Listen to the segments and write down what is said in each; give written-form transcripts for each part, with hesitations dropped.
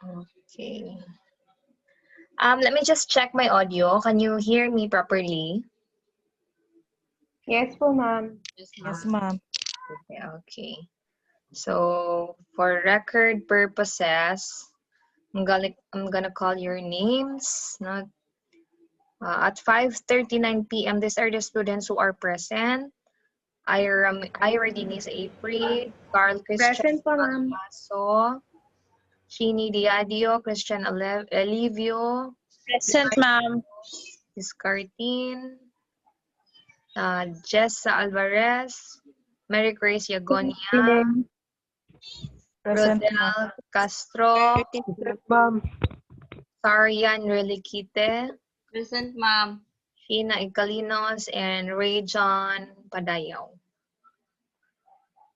Okay. Let me just check my audio. Can you hear me properly? Yes po, ma'am. Yes, ma'am. Okay. So for record purposes, I'm gonna call your names. Not at 5:39 p.m. These are the students who are present. Ira Denise April, Carl Christian Present po, ma'am. Malpaso, Shini Diadio, Christian Elivio, Present, ma'am. Discartin, Jessa Alvarez, Mary Grace Yagonia, Present, ma'am. Rodel Castro, Ma'am. Sarian Relikite, Present, ma'am. Sheena Icalinos, and Ray John Padayaw.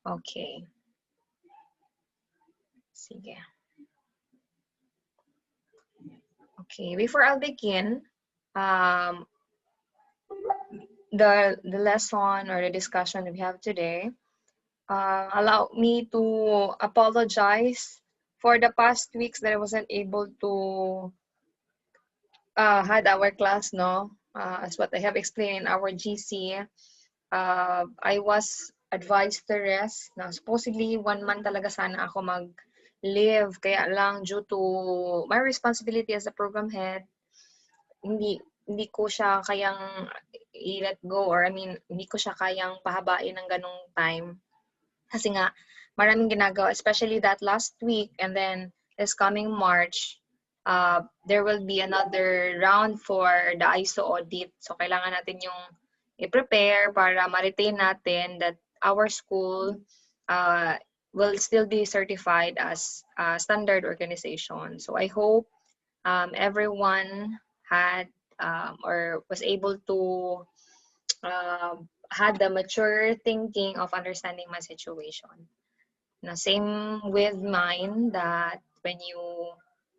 Okay. Sige. Okay, before I'll begin, the lesson or the discussion we have today, allow me to apologize for the past weeks that I wasn't able to had our class, no? As what I have explained in our GC, I was advised to rest. Now, supposedly, 1 month talaga sana ako mag-leave. Kaya lang, due to my responsibility as a program head, hindi ko siya kayang i-let go, or I mean, hindi ko siya kayang pahabain ng ganong time. Kasi nga, maraming ginagawa, especially that last week, and then this coming March, there will be another round for the ISO audit. So, kailangan natin yung i-prepare para ma-retain natin that our school will still be certified as a standard organization. So, I hope everyone had or was able to had the mature thinking of understanding my situation. Now, same with mine, that when you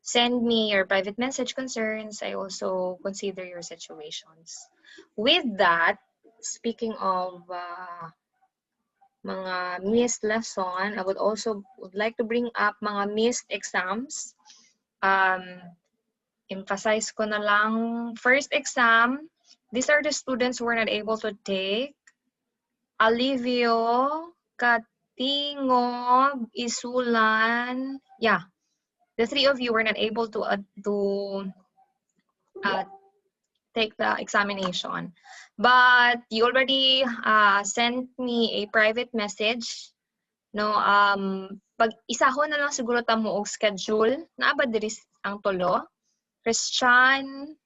send me your private message concerns, I also consider your situations. With that, speaking of mga missed lesson, I would like to bring up mga missed exams. Emphasize ko na lang, first exam, these are the students who were not able to take. Alivio, Katingob, Isulan, yeah, the three of you were not able to take the examination. But you already sent me a private message. No, pag isahon na lang siguro tamo og schedule na ba diri ang tulo. Christian,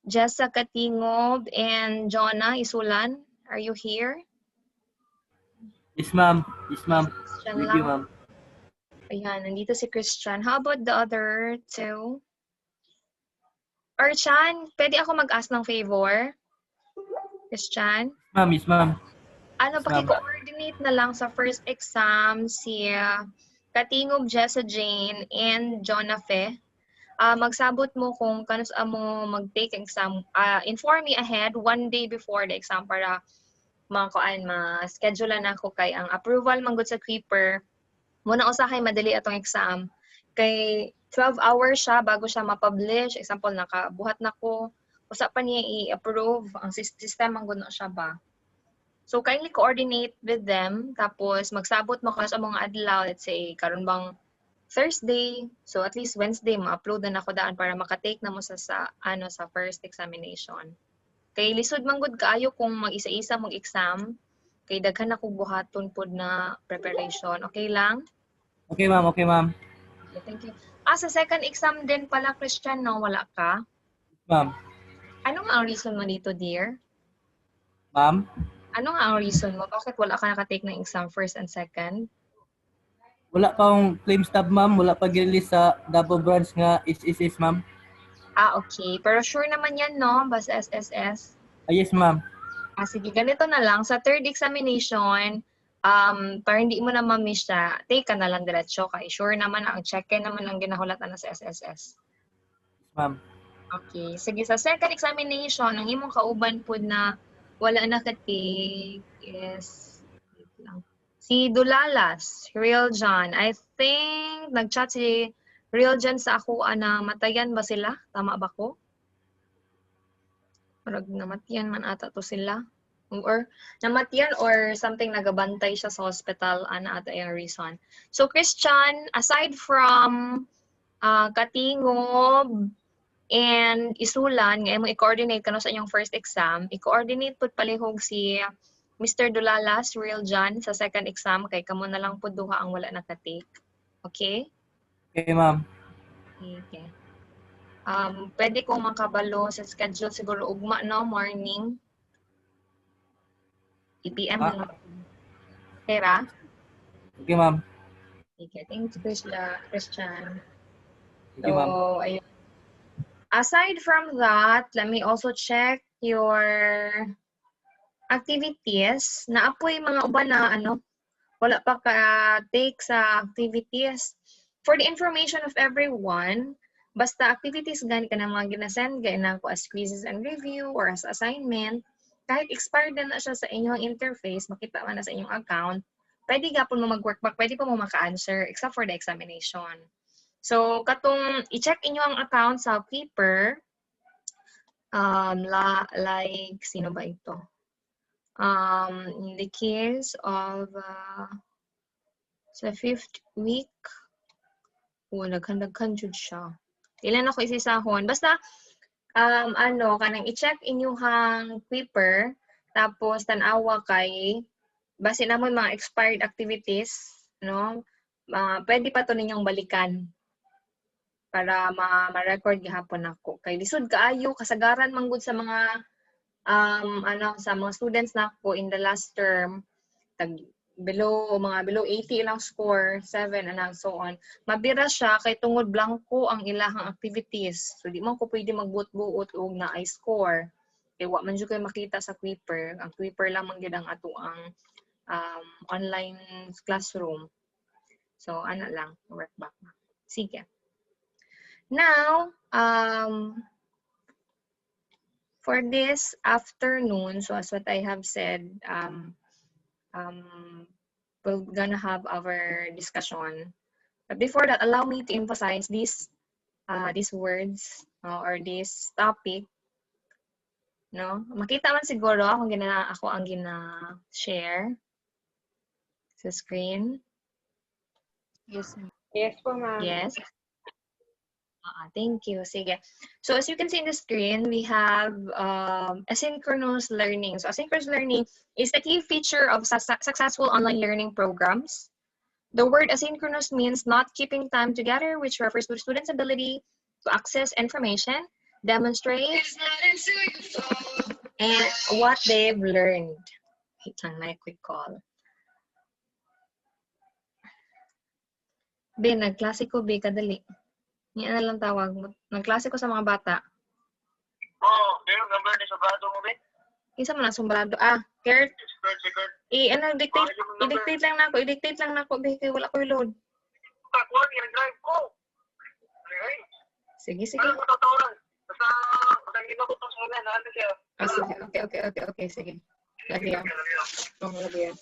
Jessa Katingob, and Jonah Isulan, are you here? Yes, ma'am. Yes, ma'am. Christian With lang. you, ma'am. Ayan, nandito si Christian. How about the other two? Archan, pwede ako mag-ask ng favor? Christian? Ma'am, yes, ma'am. Ano, Yes, ma'am. paki-coordinate na lang sa first exam si Katingob, Jessa Jane, and Jonah Fe. Magsabot mo kung kanus mo mag-take exam. Inform me ahead 1 day before the exam para ma-schedule na ako kay ang approval manggod sa Creeper. Muna usahay madali atong exam. Kay 12 hours siya bago siya ma-publish. Example, nakabuhat na ko. Usa pa niya i-approve. Ang system ang guno siya ba. So, kindly coordinate with them. Tapos, magsabot mo ka sa mga adlaw. Let's say, karon bang Thursday. So, at least Wednesday, ma-upload na ako daan para makatake na mo sa first examination. Kay lisod manggod kaayo kung mag-isa-isa mag-exam. Kay daghan ako buhaton pod na preparation. Okay lang? Okay, ma'am. Okay, ma'am. Okay, thank you. Sa second exam din pala, Christian, no? Wala ka? Ma'am. Ano nga ang reason mo dito, dear? Ma'am? Ano nga ang reason mo? Bakit wala ka nakatake ng exam first and second? Wala pa akong claim stub, ma'am. Wala pa gilis sa double branch nga SSS, ma'am. Okay. Pero sure naman yan, no? Basta SSS. Yes, ma'am. Sige, ganito na lang. Sa third examination, para hindi mo na ma-miss siya, take ka na lang diretso. Kay sure naman, ang check-in naman ang ginahulatan na sa SSS. Yes, ma'am. Okay. Sige, sa second examination, ang imong kauban po na wala nakatake is wait lang. Si Dulalas, Real John. I think nag-chat si real dyan sa ako, matayan ba sila? Tama ba ko? Marag namatiyan man ata to sila. Or namatiyan or something nagabantay siya sa hospital, ana ata yung reason. So Christian, aside from katingob and isulan, nga mo i-coordinate kano sa inyong first exam, i-coordinate pud palihog si Mr. Dulalas, Real John, sa second exam, kay kamo na lang po duha ang wala nakatake. Okay? Okay, ma'am. Okay. Pwede kong makabalo sa schedule siguro ugma, no? Morning. 8 p.m. na lang. Okay ba? Okay, ma'am. Okay, thanks, Christian. Okay, ma'am. So, ayun. Aside from that, let me also check your activities. Naapoy mga uban na wala pa ka-take sa activities. For the information of everyone, basta activities gani ka na mga ginasend, gaya na ako as quizzes and review or as assignment, kahit expired na siya sa inyong interface, makita man na sa inyong account, pwede gapon mo mag-workback, pwede pa mo maka-answer except for the examination. So, katong i-check inyo ang account sa Keeper, like, sino ba ito? In the case of sa 5th week, naghandag-han jud siya. Ilan ako isisahon. Basta, kanang i-check inyuhang Keeper, tapos tanawa kay, base na mo yung mga expired activities, no? Pwede pa to ninyong balikan para ma-record gihapon ako. Kay lisod kaayo, kasagaran manggod sa mga sa mga students nako in the last term, below 80 ilang score, 7 and so on. Mabira siya kay tungod blanco ang ilahang activities. So di man ko pwede magbuot-buot og na ay score. Kay wa man jud kay makita sa Keeper. Ang Keeper lang man gyud ang ato ang online classroom. So ana lang, workback na. Sige. Now, for this afternoon, so as what I have said, we're gonna have our discussion. But before that, allow me to emphasize these words or this topic. No, makita man siguro ako ang gina-share sa screen. Yes, ma'am. Yes po, ma'am. Yes. Thank you. Sige. So as you can see in the screen, we have asynchronous learning. So asynchronous learning is the key feature of successful online learning programs. The word asynchronous means not keeping time together, which refers to the student's ability to access information, demonstrate, and what they've learned. Wait lang, may quick call. Be, nagklase ko, be, kadali. Yan na lang tawag mo. Nagklase ko sa mga bata. Yung number ni Sobrado mo, be? Isa mo na sumbrado. Kurt. I-dictate lang na ako. Be, kaya wala ko yung load. Takuan, i-drive ko. Sige. Ano mo tatawaran? Basta, hindi ko itong sana, nahan siya. Sige. Okay, sige. Lagi yan. Lagi yan.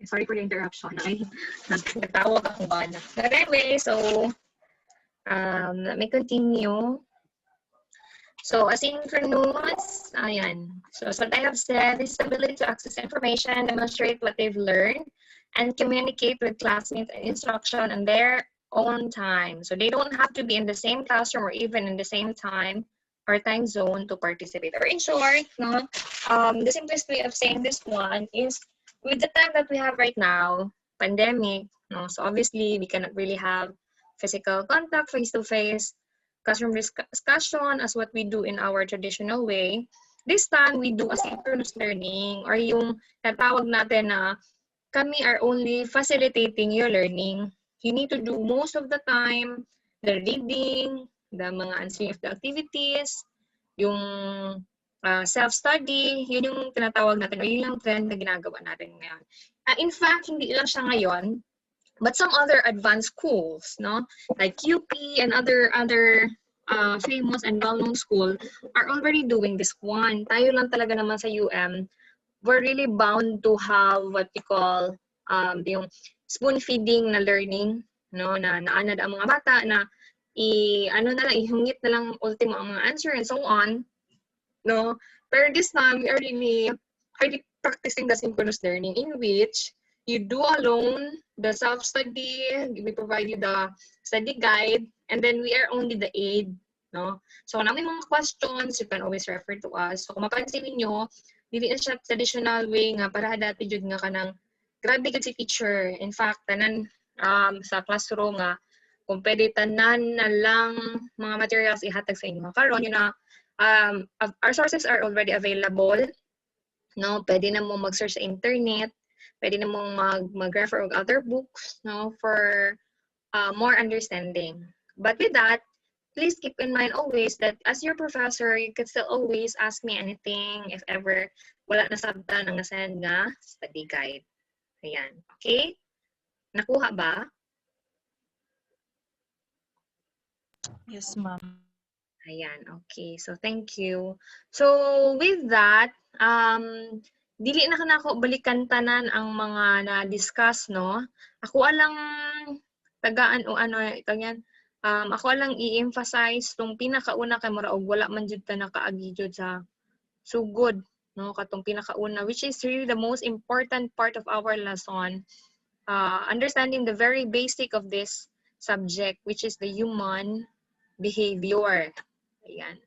Sorry for the interruption. Nagtawag ako ba na. But anyway, so, let me continue. So, asynchronous, ayan. So, as what I have said, is the ability to access information, demonstrate what they've learned, and communicate with classmates and instruction on their own time. So, they don't have to be in the same classroom or even in the same time or time zone to participate. Or in short, no, the simplest way of saying this one is, with the time that we have right now, pandemic, no, so obviously we cannot really have physical contact, face-to-face, classroom discussion as what we do in our traditional way. This time, we do asynchronous learning or yung natawag natin na kami are only facilitating your learning. You need to do most of the time, the reading, the mga answering of the activities, yung self-study, yun yung tinatawag natin, o yun yung trend na ginagawa natin ngayon. In fact, hindi lang siya ngayon, but some other advanced schools, no, like UP and other famous and well-known school are already doing this one. Tayo lang talaga naman sa we're really bound to have what we call yung spoon feeding na learning, no, na naanad ang mga bata na ihungit na lang ultimo ang mga answer and so on, no. Pero this time we are really practicing the synchronous learning, in which you do alone the self-study, we provide you the study guide, and then we are only the aid, no. So kung may mga questions, you can always refer to us. So kung mapansin niyo, dili na siya traditional way nga para dati jud nga kanang grabe gud si teacher. In fact, tanan sa classroom nga kung pwede tanan na lang mga materials ihatag sa inyo. Karon yun na our sources are already available, no. Pwede na mo mag-search sa internet, pwede na mo mag-refer of other books, no, for more understanding. But with that, please keep in mind always that as your professor, you can still always ask me anything if ever wala na sabtan ang nasend nga study guide. Ayan. Okay? Nakuha ba? Yes, ma'am. Ayan. Okay. So, thank you. So, with that, dili na kanako balikan tanan ang mga na-discuss, no? Ako alang tagaan o ano, kanyan, ako lang i-emphasize tong pinakauna kay mura og wala man jud ta nakaagi jud sa sugod, no, katong pinakauna, which is really the most important part of our lesson, understanding the very basic of this subject, which is the human behavior. Ayan.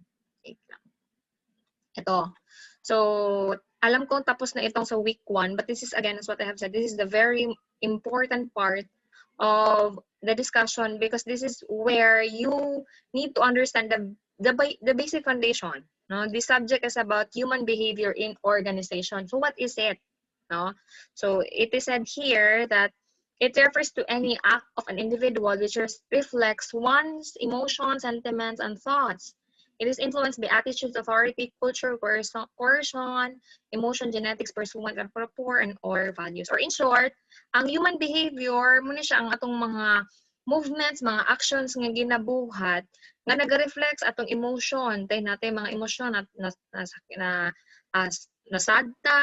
Ito. So, alam ko tapos na itong sa week 1, but this is again, as what I have said, this is the very important part of the discussion, because this is where you need to understand the basic foundation, no. This subject is about human behavior in organization. So what is it, no? So it is said here that it refers to any act of an individual which reflects one's emotions, sentiments, and thoughts. It is influenced by attitudes, authority, culture, coercion, emotion, genetics, pursuant, and rapport, and or values. Or in short, ang human behavior, muna siya ang atong mga movements, mga actions nga ginabuhat, nga nag-reflects atong emotion. Tayo natin mga emosyon nasadta,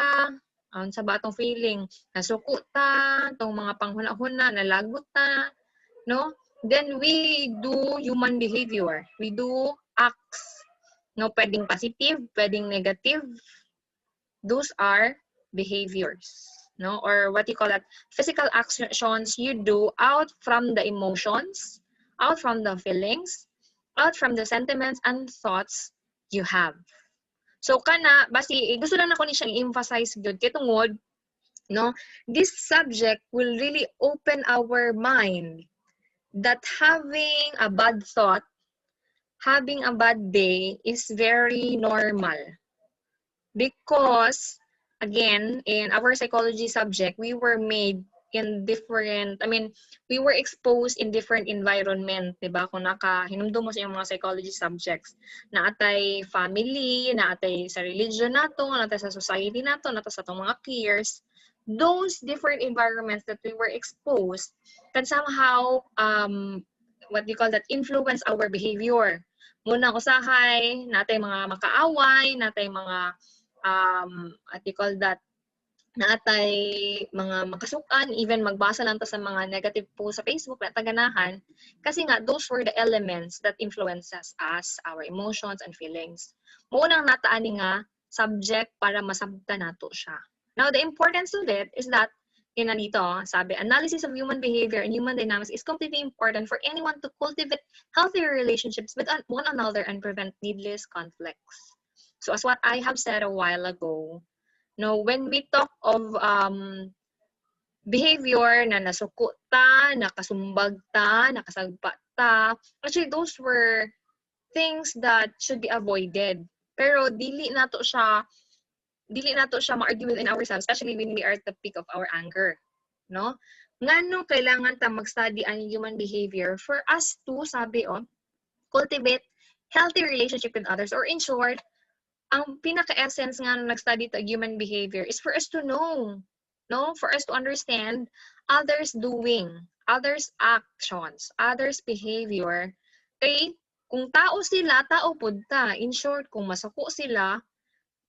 sa batong feeling, nasuko ta, itong mga panghuna-huna, nalagot ta, no? Then we do human behavior. We do acts, no, pwedeng positive, pwedeng negative. Those are behaviors, no, or what you call that, physical actions you do out from the emotions, out from the feelings, out from the sentiments and thoughts you have. So kana basi gusto lang nako ni siyang i-emphasize gyud kay tungod, no, this subject will really open our mind that having a bad thought, having a bad day is very normal. Because, again, in our psychology subject, we were made in different, we were exposed in different environment, diba? Kung hinumdum mo sa yung mga psychology subjects, na atay family, na atay sa religion nato, na atay sa society nato, na atay sa itong mga peers, those different environments that we were exposed can somehow, what do you call that, influence our behavior. Muna usahay, natay mga makaaway, natay mga, what do you call that, natay mga makasukan, even magbasa lang ta sa mga negative posts sa Facebook na taganahan, kasi nga, those were the elements that influences us, our emotions and feelings. Munang nataani nga, subject para masabta nato siya. Now, the importance of it is that, dito, sabi, analysis of human behavior and human dynamics is completely important for anyone to cultivate healthy relationships with one another and prevent needless conflicts. So, as what I have said a while ago, no, when we talk of behavior na nasuko ta, nakasumbag ta, nakasagpa ta, actually, those were things that should be avoided. Pero dili nato siya ma-argue within ourselves, especially when we are at the peak of our anger, no? Ngano kailangan ta mag-study ang human behavior for us to, sabi cultivate healthy relationship with others, or in short, ang pinaka-essence nga nung nag-study ta human behavior is for us to know, no? For us to understand others doing, others actions, others behavior. Kay kung tao sila, tao pud ta. In short, kung masuko sila,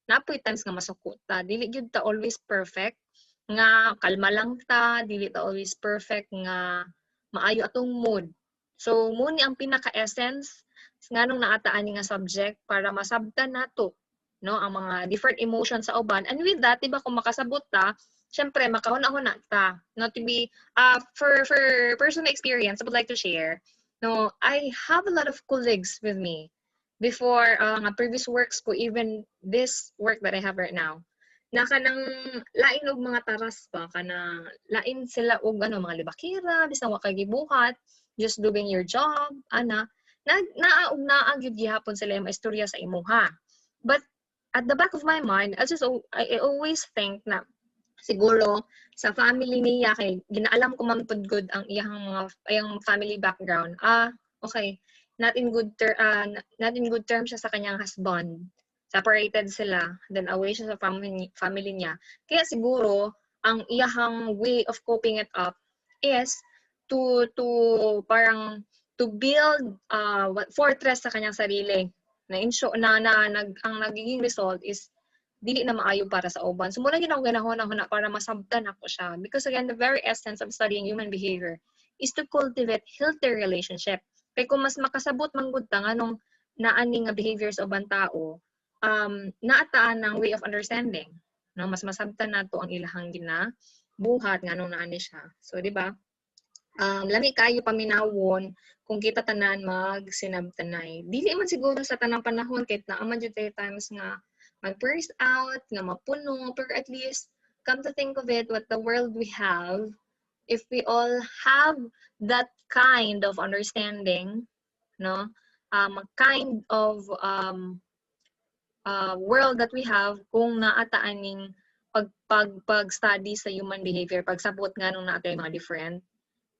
napoy times nga masuko ta. Dili gyud ta always perfect nga kalma lang ta, dili ta always perfect nga maayo atong mood. So mo ni ang pinaka-essence nganong naataan ni nga subject para masabtan nato, no, ang mga different emotions sa uban. And with that, diba, kung makasabot ta, syempre makahuna-huna ta. No, to be for personal experience, I would like to share. No, I have a lot of colleagues with me before nga previous works ko, even this work that I have right now. Na kanang lain og mga taras pa kana lain sila og ano mga libakira bisan wa kay gibuhat, just doing your job ana naaog gyud gihapon sila yung istorya sa imuha. But at the back of my mind, I always think na siguro sa family niya kay ginaalam ko man pud good ang iyang family background. Okay, not in good terms siya sa kanyang husband. Separated sila, then away siya sa family niya. Kaya siguro ang iyang way of coping it up is to parang to build fortress sa kanyang sarili na ang nagiging result is dili na maayo para sa uban. So muna yun ako ginahuna para masabtan ako siya. Because again, the very essence of studying human behavior is to cultivate healthy relationship. Kaya kung mas makasabot man gud ta nganong naani nga behavior sa ubang tao, naataan ng way of understanding. No, mas masabtan nato ang ilahang ginabuhat nganong naani siya. So di ba? Lami kayo paminawon kung kita tanan magsinabtanay. Dili man siguro sa tanang panahon kahit naaman jud times nga mag-burst out, nga mapuno, pero at least come to think of it, what the world we have, if we all have that kind of understanding, no, kind of world that we have kung naataaning pag-study sa human behavior, pagsabot nga nung naatay mga different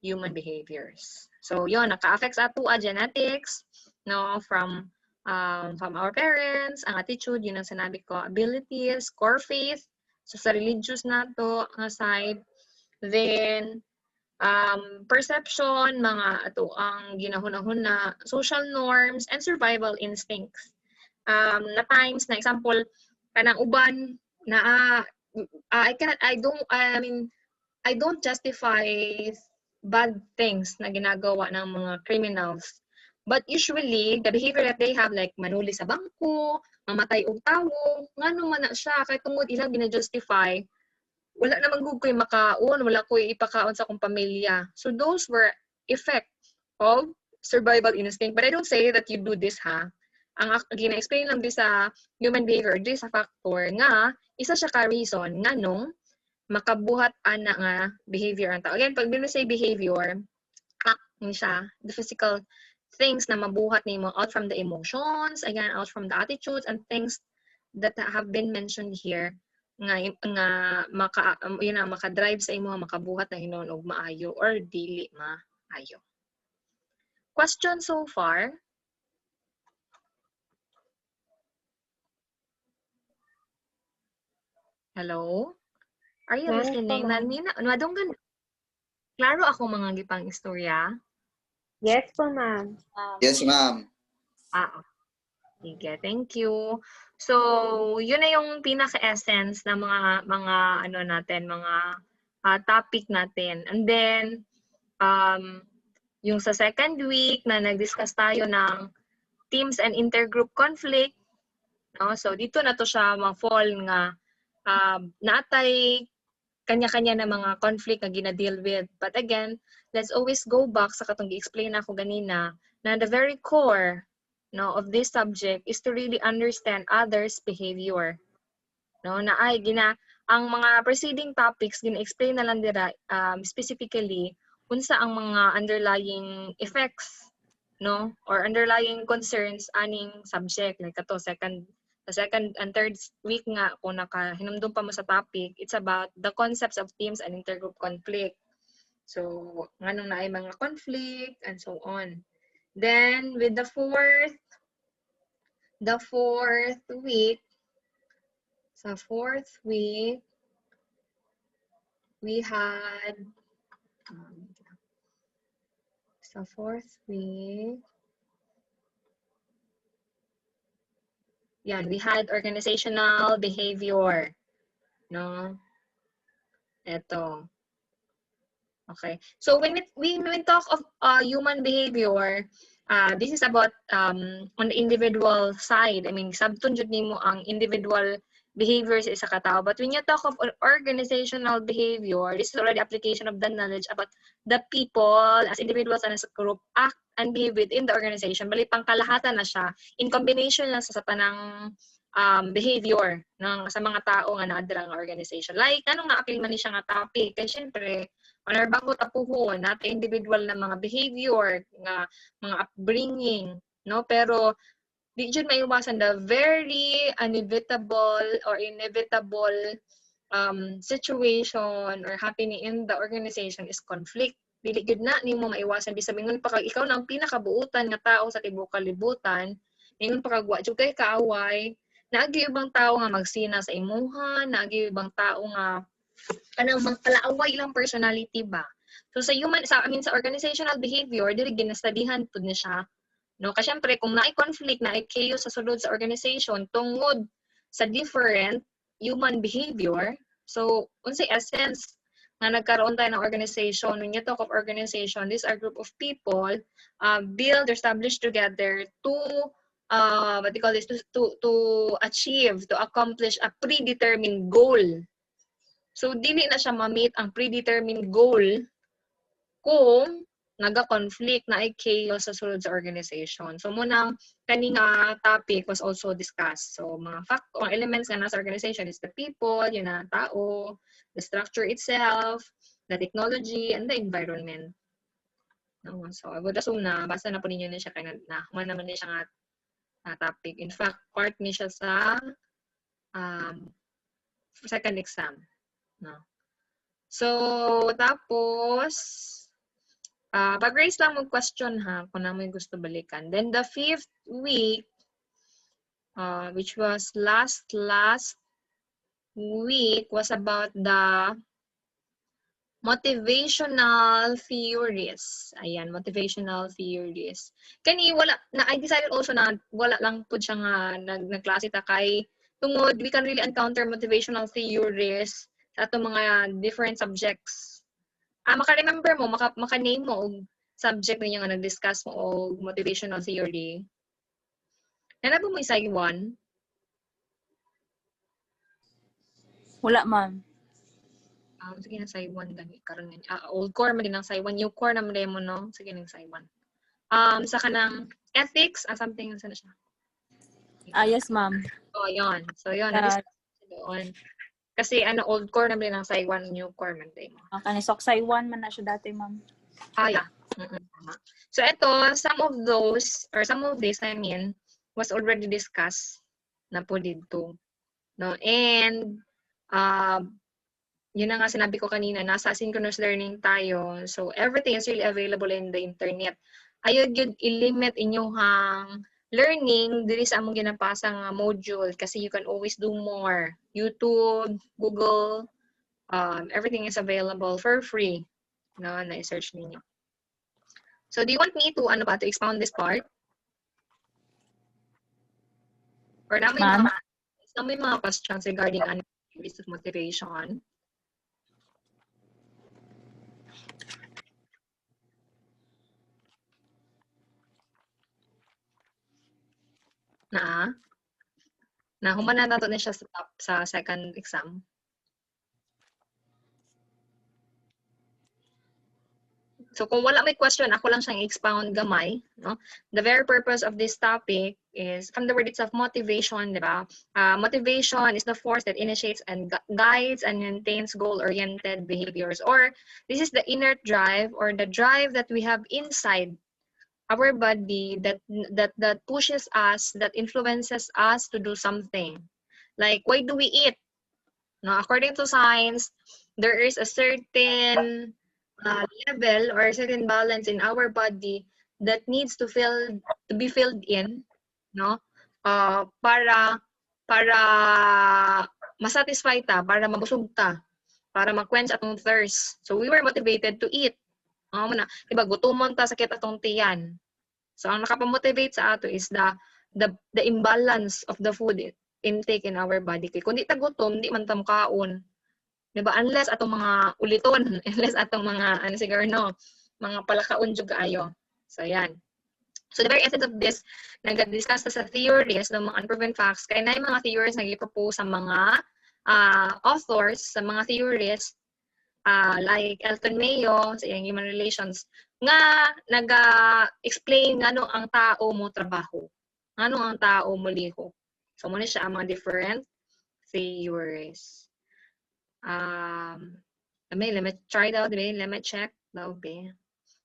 human behaviors. So yon naka-affects ato genetics, no, from our parents, ang attitude, yun ang sinabi ko, abilities, core faith, so sa religious nato nga side, then perception, mga ato ang ginahuna-huna, social norms, and survival instincts. Na times, na example, kanang uban na I don't justify bad things na ginagawa ng mga criminals. But usually, the behavior that they have, like manuli sa bangko, mamatay og tawo, ngano man na siya, kay tungod ilang gina-justify, wala naman gud ko'y makaon, wala ko'y ipakaon sa akong pamilya. So those were effect of survival instinct. But I don't say that you do this, ha. Ang gina-explain lang din sa human behavior, din sa factor nga, isa siya ka reason nga nung makabuhat ana nga behavior ang tao. Again, pag we say behavior, siya, the physical things na mabuhat nimo out from the emotions, again, out from the attitudes and things that have been mentioned here nga maka-drive sa imo, makabuhat na hinon og maayo or dili maayo. Question so far? Hello? Are you listening? Madunggan. Klaro ako mga gipang istorya? Yes po, ma'am. Yes, ma'am. Sige, thank you. So, yun na yung pinaka-essence ng mga topic natin. And then, yung sa second week na nag-discuss tayo ng teams and intergroup conflict, no? So, dito na to siya ma-fall nga naatay kanya-kanya na mga conflict na gina-deal with. But again, let's always go back sa katong gi-explain ako ganina na the very core, no, of this subject is to really understand others' behavior. No, na ang mga preceding topics gina-explain na lang dira specifically unsa ang mga underlying effects, no, or underlying concerns aning subject, like ato the second and third week nga kung nakahinumdum pa mo sa topic, it's about the concepts of teams and intergroup conflict. So, nganong naay mga conflict and so on. Then with the fourth week, Sa 4th week, we had, sa 4th week, yan, we had organizational behavior. No? Ito. Okay. So when we talk of human behavior, this is about on the individual side. I mean, sabtunjud nimo ang individual behaviors sa isa ka tao. But when you talk of organizational behavior, this is already application of the knowledge about the people as individuals and as a group act and behave within the organization. Bali pangkalahatan na siya in combination na sa panang behavior ng sa mga tao nga naadra nga organization. Like ano nga apil man ni siya nga topic kay syempre on our bako tapuhon nato individual na mga behavior nga mga upbringing, no? Pero di jud maiwasan the very inevitable situation or happening in the organization is conflict. Dili gud na nimo maiwasan bisag mingon pa kag ikaw na ang pinakabuutan nga tao sa tibuok kalibutan, mingon pa kag wa jud kay kaaway, naagi ibang tao nga magsina sa imuha, naagi ibang tao nga kanang palaaway lang personality ba. So sa sa organizational behavior dili ginastudihan pud ni siya. No, kasi syempre kung naay conflict, naay chaos sa sulod sa organization tungod sa different human behavior, so unsay essence nga nagkaroon tayo ng organization. When you talk of organization, these are group of people build or establish together to what they call this, to achieve, to accomplish a predetermined goal. So dili na siya ma-meet ang predetermined goal kung naga-conflict na ay chaos sa sulod sa organization. So munang kaninga topic was also discussed. So mga factor, elements nga nasa organization is the people, yun na tao, the structure itself, the technology, and the environment. No? So I would assume na basta na po ninyo na siya kaya na naman niya siya nga topic. In fact, part niya siya sa second exam. No? So tapos pag-raise lang mo question ha, kung na may gusto balikan. Then the 5th week, which was last week, was about the motivational theories. Ayan, motivational theories. Kani wala na I decided also na wala lang pud siya nga nagklase ta kay tungod we can really encounter motivational theories sa atong mga different subjects. Maka-remember mo, maka-name mo og subject ninyo nga nag-discuss mo og motivational theory. Nanabo mo isay 1? Wala, ma'am. Sige na say 1 gani karon old core man din ang say 1, new core na mo no. Sige nang say 1. Sa kanang ethics, something sa na siya. Yes, ma'am. Oh, yon. So yon, doon. Kasi old core naman ang say 1, new core man din mo. Kanisok say 1 man na siya dati, ma'am. Yeah. So ito, some of this, I mean, was already discussed na po dito. No? And, yun na nga sinabi ko kanina, nasa synchronous learning tayo. So, everything is really available in the internet. Ayun yun, i-limit inyong learning diri sa among ginapasang module kasi you can always do more. YouTube, Google, everything is available for free. No, na-search ninyo. So, do you want me to to expound this part? Or na may mga questions regarding theories of motivation? Na human na nato na siya sa second exam. So kung wala may question, ako lang siyang expound gamay, no? The very purpose of this topic is from the word itself, motivation, di ba? Motivation is the force that initiates and guides and maintains goal-oriented behaviors, or this is the inner drive or the drive that we have inside our body that pushes us, that influences us to do something. Like, why do we eat? No, according to science, there is a certain level or a certain balance in our body that needs to be filled in, no? Para masatisfy ta, para mabusog ta, para ma-quench atong thirst. So we were motivated to eat. Muna, diba, gutumon ta, sakit atong tiyan. So ang nakapamotivate sa ato is the imbalance of the food intake in our body. Kaya kung di ta gutom, di man tam kaon. Diba? Unless atong mga uliton, unless atong mga, ano siguro, no, mga palakaon jud kaayo. So, yan. So, the very essence of this, nag-discuss sa theories ng mga unproven facts, kaya na yung mga theories na i-propose sa mga authors, sa mga theories, like Elton Mayo, sa iyang human relations, nga nag-explain nga ang tao mo trabaho, nga ang tao mo liho. So, muna siya ang mga different theories. Let me try it out, let me check.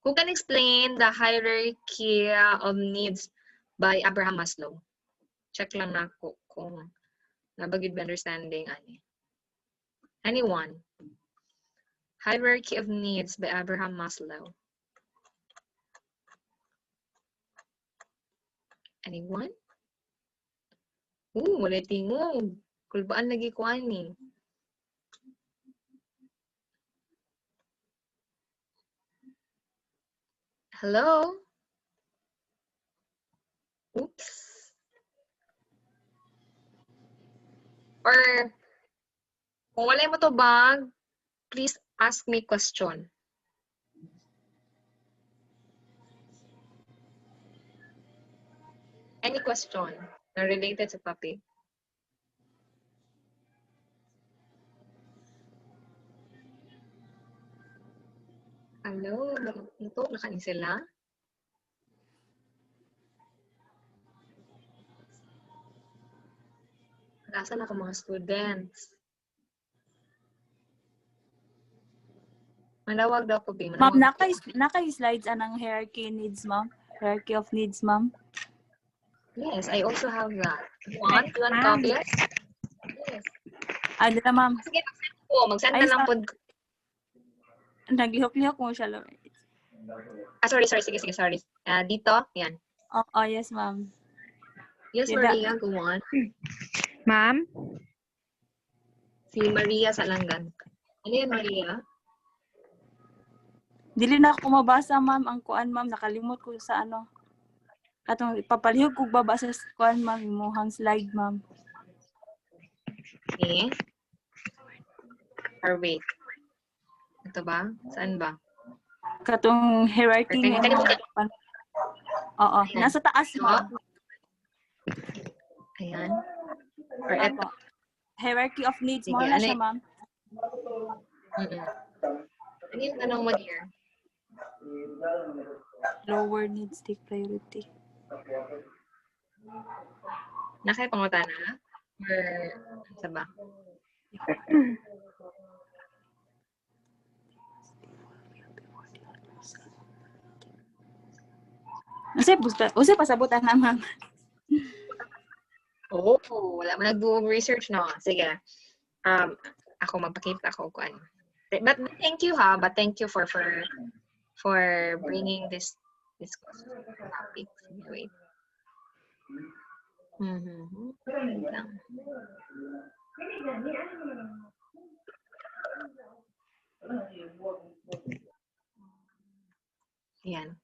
Who can explain the hierarchy of needs by Abraham Maslow? Check lang na ko kung nabagid ba understanding ani. Anyone? Hierarchy of needs by Abraham Maslow. Anyone? Wala tingog. Kulbaan lagi ko ani. Hello? Oops. Or, kung wala mo to bag, please ask me question. Any question na related sa topic? Hello? Ito, nakain sila? Nasaan ako mga students? Manawag daw ko, Bing. Ma'am, naka-slides anang hierarchy needs, ma'am. Hierarchy of needs, ma'am. Yes, I also have that. You want copy? Yes. Ano na, ma'am? Sige, mag-send po. Mag-send na lang po. Naglihok-lihok mo siya. Sorry. Sige, sorry. Dito? Yan. Oh, yes, ma'am. Yes, Yun Maria, go on. Ma'am? Si Maria Salangan. Ano yan, Maria? Dili na ako mabasa, ma'am. Ang kuan, ma'am. Nakalimot ko sa ano. Atong ipapalihog kong babasa sa kuan, ma'am. Imuhang slide, ma'am. Okay. Or wait. Ito ba? Saan ba? Katong hierarchy Or nga. Oo. Nasa taas, ma'am. Ayan. Or eto. Hierarchy of needs. Sige, Mo na ano siya, ma'am. Ano yung tanong mo, dear? Lower needs take priority. Nakay pangutana? Or sa ba? Usay pasabutan na, ma'am. Oo, wala mo nag-do research, no? Sige. Ako magpakita ko kung ano. But thank you, ha? But thank you for bringing this topic. Wait. Wait lang. Yan.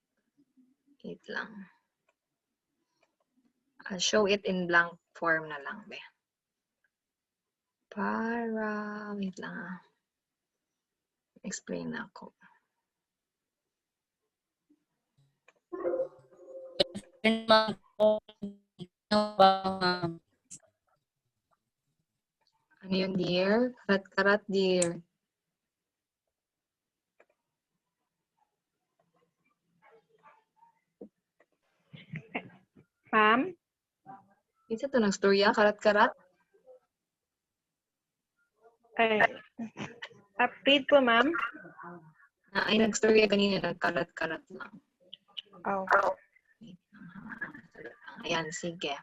Wait lang. I'll show it in blank form na lang, be. Para, wait lang. Explain na ako. Ano yun, dear? Karat-karat, dear. Ma'am? Isa to ng storya, karat-karat? Update po, ma'am. Ay, nag-storya kanina, nagkarat-karat lang. Oh. Ayan, sige.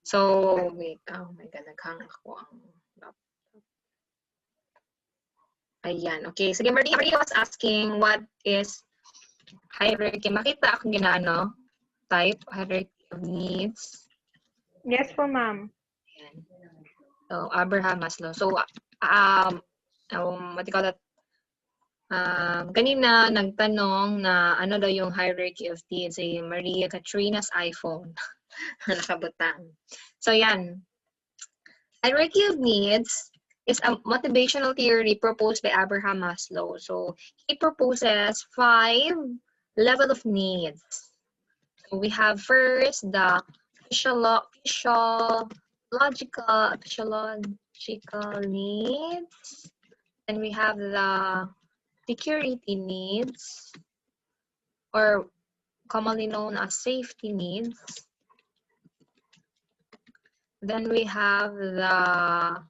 So, wait. Oh my God, naghang ako ang laptop. Ayan, okay. Sige, Maria was asking what is hierarchy. Makita akong ginaano? Type, hierarchy of needs. Yes po, ma'am. Ayan. So, Abraham Maslow. So, what do you call that? Kanina nagtanong na ano daw yung hierarchy of needs, si Maria Katrina's iPhone. Nakabutang. So, yan. Hierarchy of needs is a motivational theory proposed by Abraham Maslow. So, he proposes 5 level of needs. So, we have first the physiological needs. Then we have the security needs, or commonly known as safety needs. Then we have the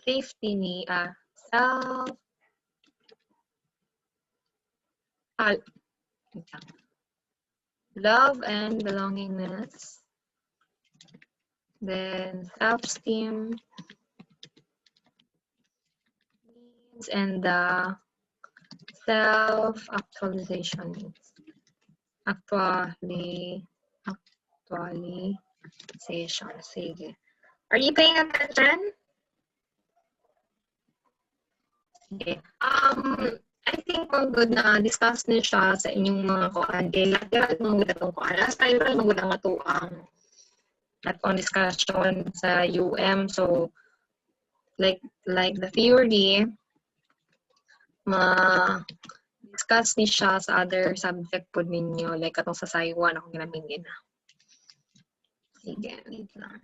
safety need, love and belongingness. Then self-esteem needs and the self-actualization needs. Actualization. Sige. Are you paying attention? Sige. I think kung good na discuss niyo siya sa inyong mga kuan. Kailangan mong itong kuan. Last time rin mong ang atuang atong discussion sa UM. So, like the theory, discuss ni siya sa other subject po ninyo. Like atong sa Saiwan, akong ginamingin na. Sige, wait lang.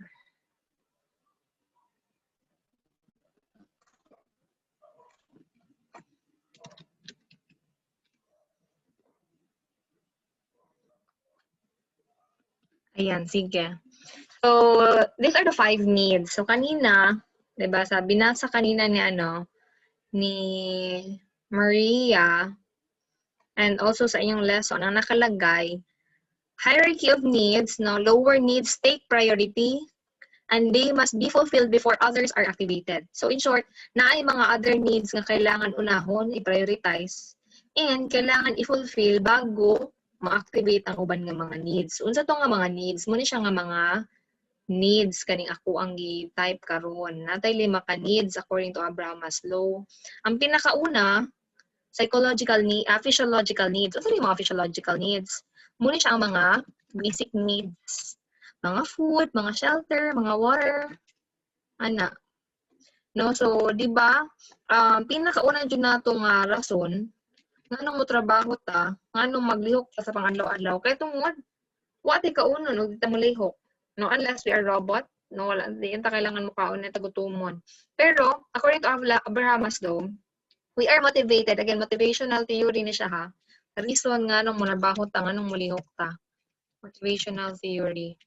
Ayan, sige. So, these are the 5 needs. So, kanina, diba, binasa kanina ni Maria, and also sa inyong lesson, ang nakalagay, hierarchy of needs, lower needs take priority, and they must be fulfilled before others are activated. So, in short, naay mga other needs nga kailangan unahon, i-prioritize, and kailangan i-fulfill bago ma-activate ang uban nga mga needs. Unsa to nga mga needs? Muna siya nga mga needs kaning ako ang gi-type karon. Natay 5 ka needs according to Abraham Maslow. Ang pinakauna, physiological needs. Unsa yung mga physiological needs? Muna siya ang mga basic needs. Mga food, mga shelter, mga water. Ana. No, so di ba? Pinakauna jud nato nga rason nganong mo trabaho ta, nganong maglihok ta sa pang-adlaw-adlaw kay tungod wa tay kaunon ug ta molihok. No, unless we are robot, no, wala din ta kailangan mo kaon na tagutumon. Pero according to Abraham Maslow, we are motivated. Again, motivational theory ni siya ha. Reason nganong mo trabaho ta, nganong molihok ta. Motivational theory.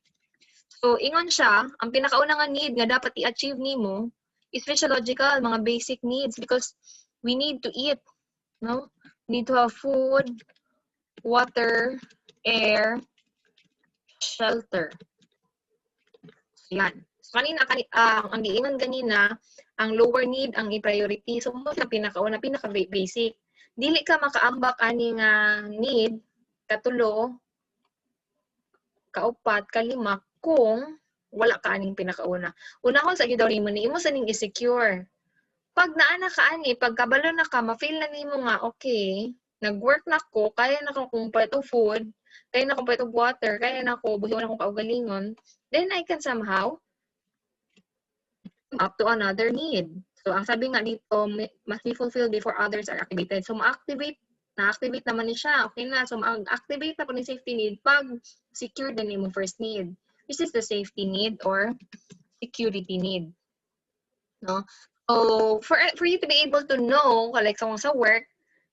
So ingon siya, ang pinakauna nga need nga dapat i-achieve nimo is physiological, mga basic needs, because we need to eat, no? Need to have food, water, air, shelter. Yan. So, kanina, ang giingon kanina, ang lower need, ang i-priority. So, mo sa pinakauna, pinaka-basic. Dili ka makaambak ani nga need, katulo, kaupat, kalima, kung wala ka aning pinakauna. Unahon sa gidaw nimo ni imo sa ning i-secure. Pag naana ka ani, pag kabalo na ka, ma-feel na nimo nga, okay, nag-work na ko, kaya na ko kumpay to food, kaya na kumpay to water, kaya na ko, buhiwan na ko kaugalingon, then I can somehow up to another need. So, ang sabi nga dito, must be fulfilled before others are activated. So, na-activate naman ni siya. Okay na. So, ma-activate na po ni safety need pag secure din mo first need. This is the safety need or security need. No? So, for you to be able to know, like sa work,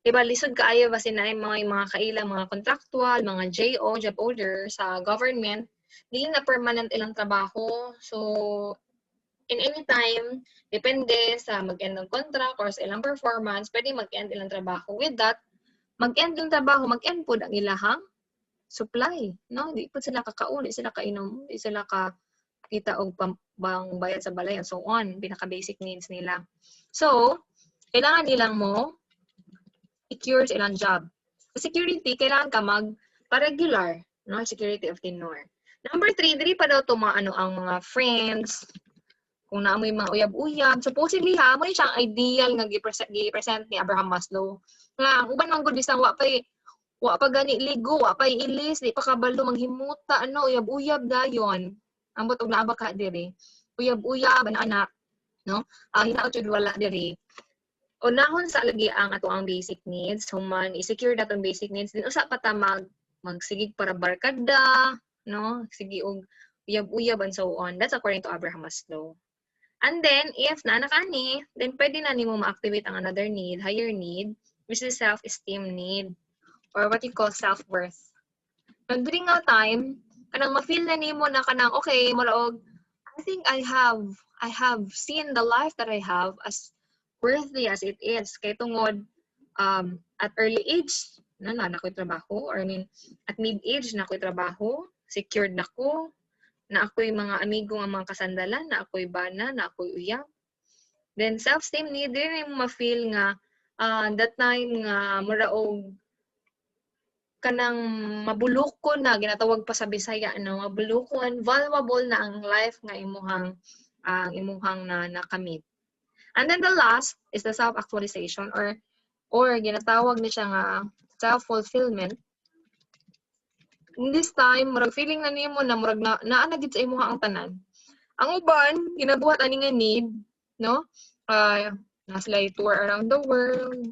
diba, lisod kaayo ba sinay mga kailang, mga contractual, mga JO, job order sa government, di na permanent ilang trabaho. So, in any time, depende sa mag-end ng contract or sa ilang performance, pwede mag-end ilang trabaho. With that, mag-end yung trabaho, mag-end po ang ilahang supply. No? Di po sila kakaon, di sila kainom, di sila kita og pang bayad sa balay and so on, pinaka-basic needs nila. So, kailangan nilang mo secure sa ilang job. Sa security, kailangan ka mag-regular, no? Security of tenure. Number 3, dili pa daw ang mga friends, kung naamoy mga uyab-uyab, supposedly ha, mo siyang ideal nga gi-present ni Abraham Maslow. Nga, ang uban man gud bisang wa pa gani ligo, wa pa ilis, di pa kabalo manghimuta, uyab-uyab dayon. Ambot og naaba ka diri. Uyab-uyab anak, no? Hinaot jud wala diri. Unahon sa lagi ang ato ang basic needs, human i-secure natong basic needs, din usa pa ta magsigig para barkada, no? Sige og uyab-uyab and so on. That's according to Abraham Maslow. And then, if naanak ani, then pwede na nimo ma-activate ang another need, higher need, which is self-esteem need, or what you call self-worth. Nag-bring nga time, kanang ma-feel na nimo na kanang, okay, mulaog, I think I have seen the life that I have as worthy as it is. Kay tungod, at early age, na ko'y trabaho, or at mid-age na ko'y trabaho, secured na ko, na ako'y mga amigo nga mga kasandalan, na ako'y bana, na ako'y uyab. Then self-esteem need din yung ma-feel nga that time nga muraog kanang mabuloko na ginatawag pa sa Bisaya mabulokon, valuable na ang life nga imuhang na nakamit. And then the last is the self-actualization or ginatawag ni siya nga self-fulfillment. In this time, murag feeling na nimo na murag naa na gid sa imuha ang tanan. Ang uban, ginabuhat ani nga need, no? Na sila tour around the world,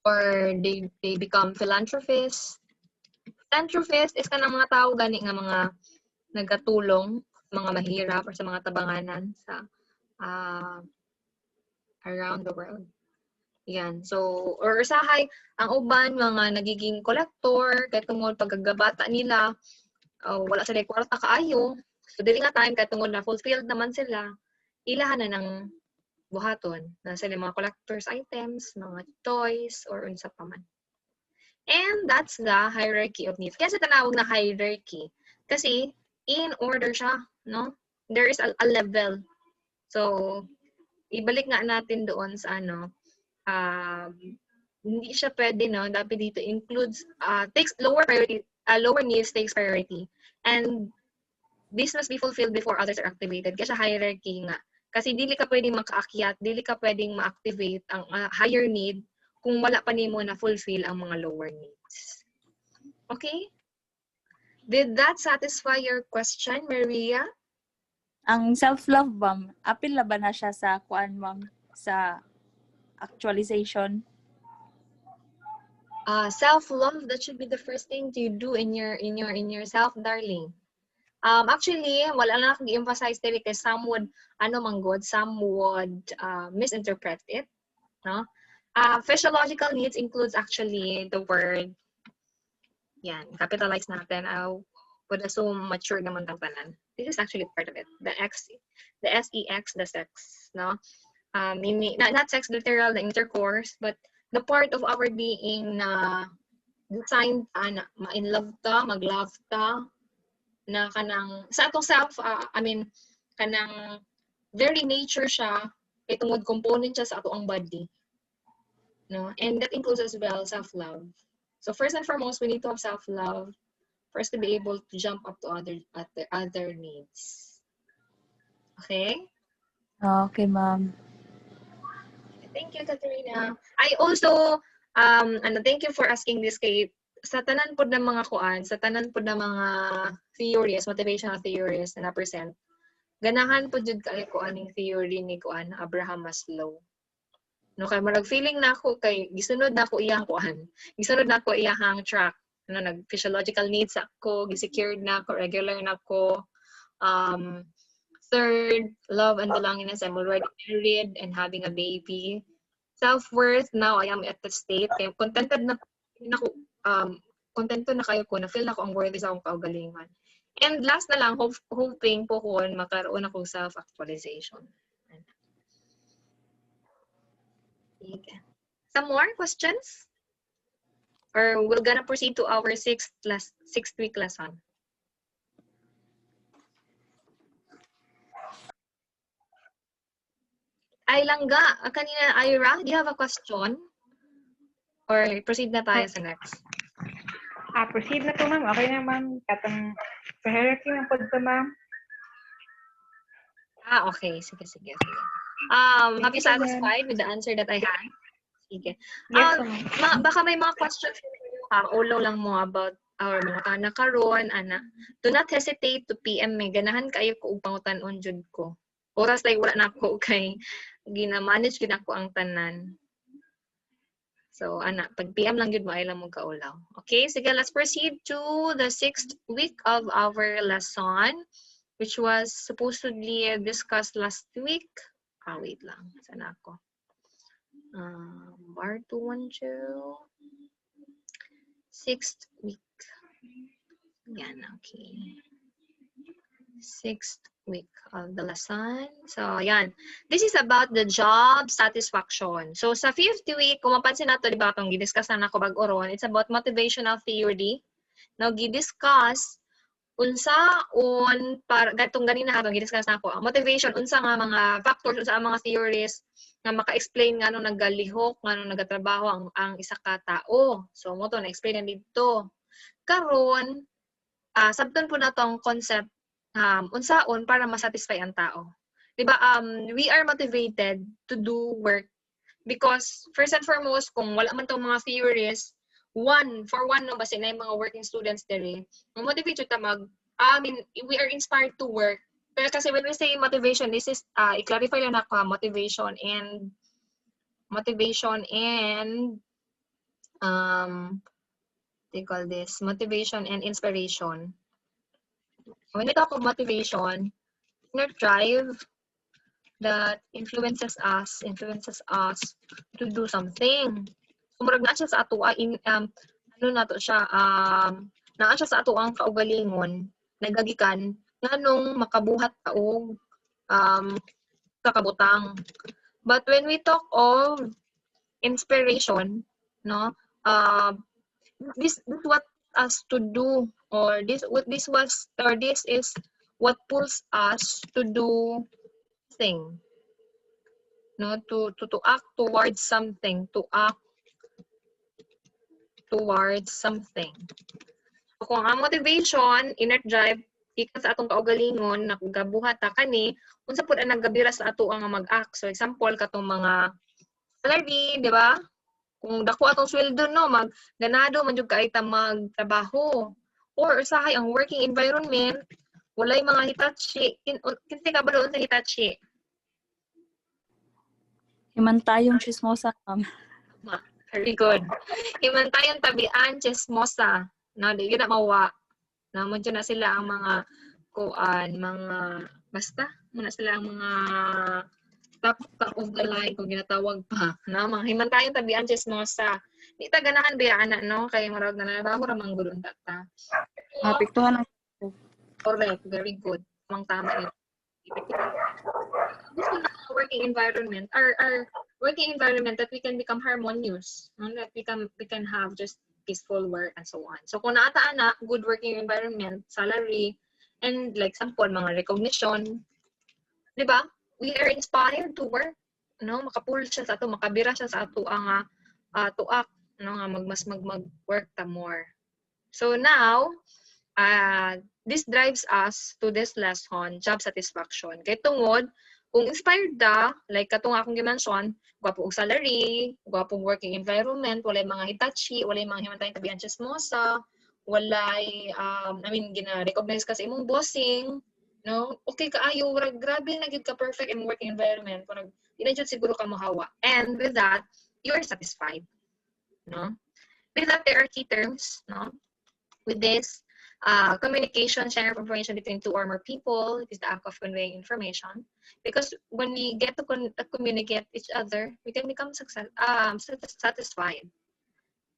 or they become philanthropists. Philanthropist is kanang mga tao gani nga mga nagatulong mga mahirap or sa mga tabanganan sa around the world. Yan. So, or usahay, ang uban, mga nagiging collector, kaya tungod pagkagabata nila, wala sila kwarta kaayo. So, dili nga time, kaya tungod na fulfilled naman sila, ilahan na ng buhaton. Na sila mga collector's items, mga toys, or unsa pa man. And that's the hierarchy of needs. Kaya sa tanawag na hierarchy, kasi in order siya, no? There is a level. So, ibalik nga natin doon sa hindi siya pwede, no? Dapat dito includes takes lower priority, lower needs takes priority, and this must be fulfilled before others are activated. Kasi hierarchy nga, kasi dili ka pwedeng makaakyat, dili ka pwedeng ma-activate ang higher need kung wala pa nimo na fulfill ang mga lower needs. Okay? Did that satisfy your question, Maria? Ang self-love, ma'am, apil na ba na siya sa kuan, ma'am, sa actualization? Self-love, that should be the first thing you do in yourself, darling. Actually, wala na akong i-emphasize dili kay some would misinterpret it, no? Physiological needs includes actually the word, yan, capitalize natin. I would assume mature naman ang tanan. This is actually part of it. The sex, the sex, no? Not sex literal, the intercourse, but the part of our being na designed na ma-in-love ta, mag-love ta, na kanang sa atong self, kanang very nature siya, kay tungod component siya sa atong body, no? And that includes as well self-love. So first and foremost, we need to have self-love for us to be able to jump up to other needs. Okay? Okay, ma'am. Thank you, Katerina. I also thank you for asking this kay sa tanan pod ng mga kuan, sa tanan pod ng mga theories, motivational theories na present. Ganahan pod jud kay kuaning theory ni kuan Abraham Maslow. No, kay marag feeling na ako kay gisunod na ako iyang kuan. Gisunod na ako iyang track. Nag-physiological needs ako, gi-secured na ako, regular na ako. Third, love and belongingness. I'm already married and having a baby. Self-worth, now I am at the state. Kaya contented na ako, contento na kayo ko, na-feel na ako ang worthy sa akong kaugalingan. And last na lang, hoping po ko makaroon ako self-actualization. Some more questions? Or we're gonna proceed to our sixth week lesson. Ay langga, kanina Ira, do you have a question? Or proceed na tayo sa next? Proceed na to, ma'am. Okay na, ma'am. Katong sa hierarchy ng pod to, ma'am. Okay. Sige. Have you Thank you, ma'am. satisfied with the answer that I had? Sige. Yes po, ma'am. Baka may mga questions ha, ulo lang mo about our mga kana karon ana. Do not hesitate to PM me. Ganahan kayo ko ug pangutan-on jud ko. Oras like wala na ako kay gina-manage gid ako ang tanan. So ana, pag PM lang yun mo ay lang mo kaulaw. Okay, sige, let's proceed to the 6th week of our lesson, which was supposedly discussed last week. Wait lang. Sana ako. Bar 212. 6th week. Yan, okay. 6th week of the lesson. So, yan. This is about the job satisfaction. So, sa 5th week, kung mapansin nato, di ba, itong gidiscuss na ako bag-oron, it's about motivational theory. Now, gidiscuss, unsaon, para, gatong ganina itong gidiscuss na ako, motivation, unsa nga mga factors, unsa ang mga theories, nga maka-explain nga nung naggalihok, nga nung nagatrabaho ang isa ka tao. So, mo to, na-explain na dito. Karon, sabton po na tong concept, unsaon para masatisfy ang tao. Diba, we are motivated to do work because first and foremost, kung wala man tong mga theories, for one no, basi na yung mga working students dere, motivate ta we are inspired to work. Pero kasi when we say motivation, this is, i-clarify lang ako, motivation and, they call this, motivation and inspiration. When we talk of motivation, inner drive that influences us to do something. Sumurag na siya sa ato, naa siya sa ato ang kaugalingon, nagagikan, nganong makabuhat ka og kakabutang. But when we talk of inspiration, no, this what us to do, or this is what pulls us to do thing, no, to act towards something, So, kung ang motivation, inner drive, ika sa atong kaugalingon, nagabuhat ta kani, unsa pud ang nagabira sa ato ang mag-act. So example katong mga salary, di ba? Kung dako atong sweldo no, ganado man jud kay ta magtrabaho. Or usahay ang working environment, walay mga hitachi. Kinsa ka ba doon sa hitachi? Himantayong chismosa, ma'am. Very good. Himantayong tabian, chismosa. No, di na mawa. Na mo na sila ang mga basta muna sila ang mga top of the line kung ginatawag pa. Na mga himantayong tabian, chismosa. Di ta ganahan biya ana no kay marag na nalabaho ra man gud ta. Mapiktuhan ang Correct, very good. Amang tama ito. This is our working environment, our working environment that we can become harmonious, that we can have just peaceful work and so on. So kung naataan na good working environment, salary, and like example, mga recognition, di ba? We are inspired to work, no? Makapull siya sa ato, makabira siya sa ato ang tuak, no? Mag-work ta more. So now, this drives us to this lesson, job satisfaction. Kay tungod, kung inspired da, like katong akong gimension, gwapong salary, gwapong working environment, walay mga hitachi, walay mga himantayong tabian chismosa, walay, gina-recognize ka sa imong bossing, no? Okay kaayo, grabe na gid ka perfect in working environment, kung di na jud siguro ka mahawa. And with that, you are satisfied, no? With that, there are key terms, no? With this, communication, sharing of information between two or more people is the act of conveying information. Because when we get to communicate each other, we can become satisfied.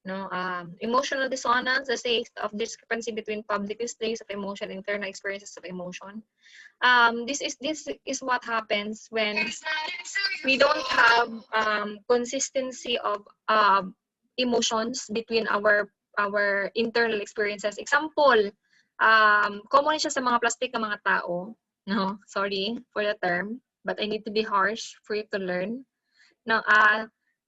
No, emotional dissonance, the state of discrepancy between public displays of emotion and internal experiences of emotion. This is what happens when we don't have consistency of emotions between our internal experiences. Example, common siya sa mga plastic na mga tao. No, sorry for the term, but I need to be harsh for you to learn. No,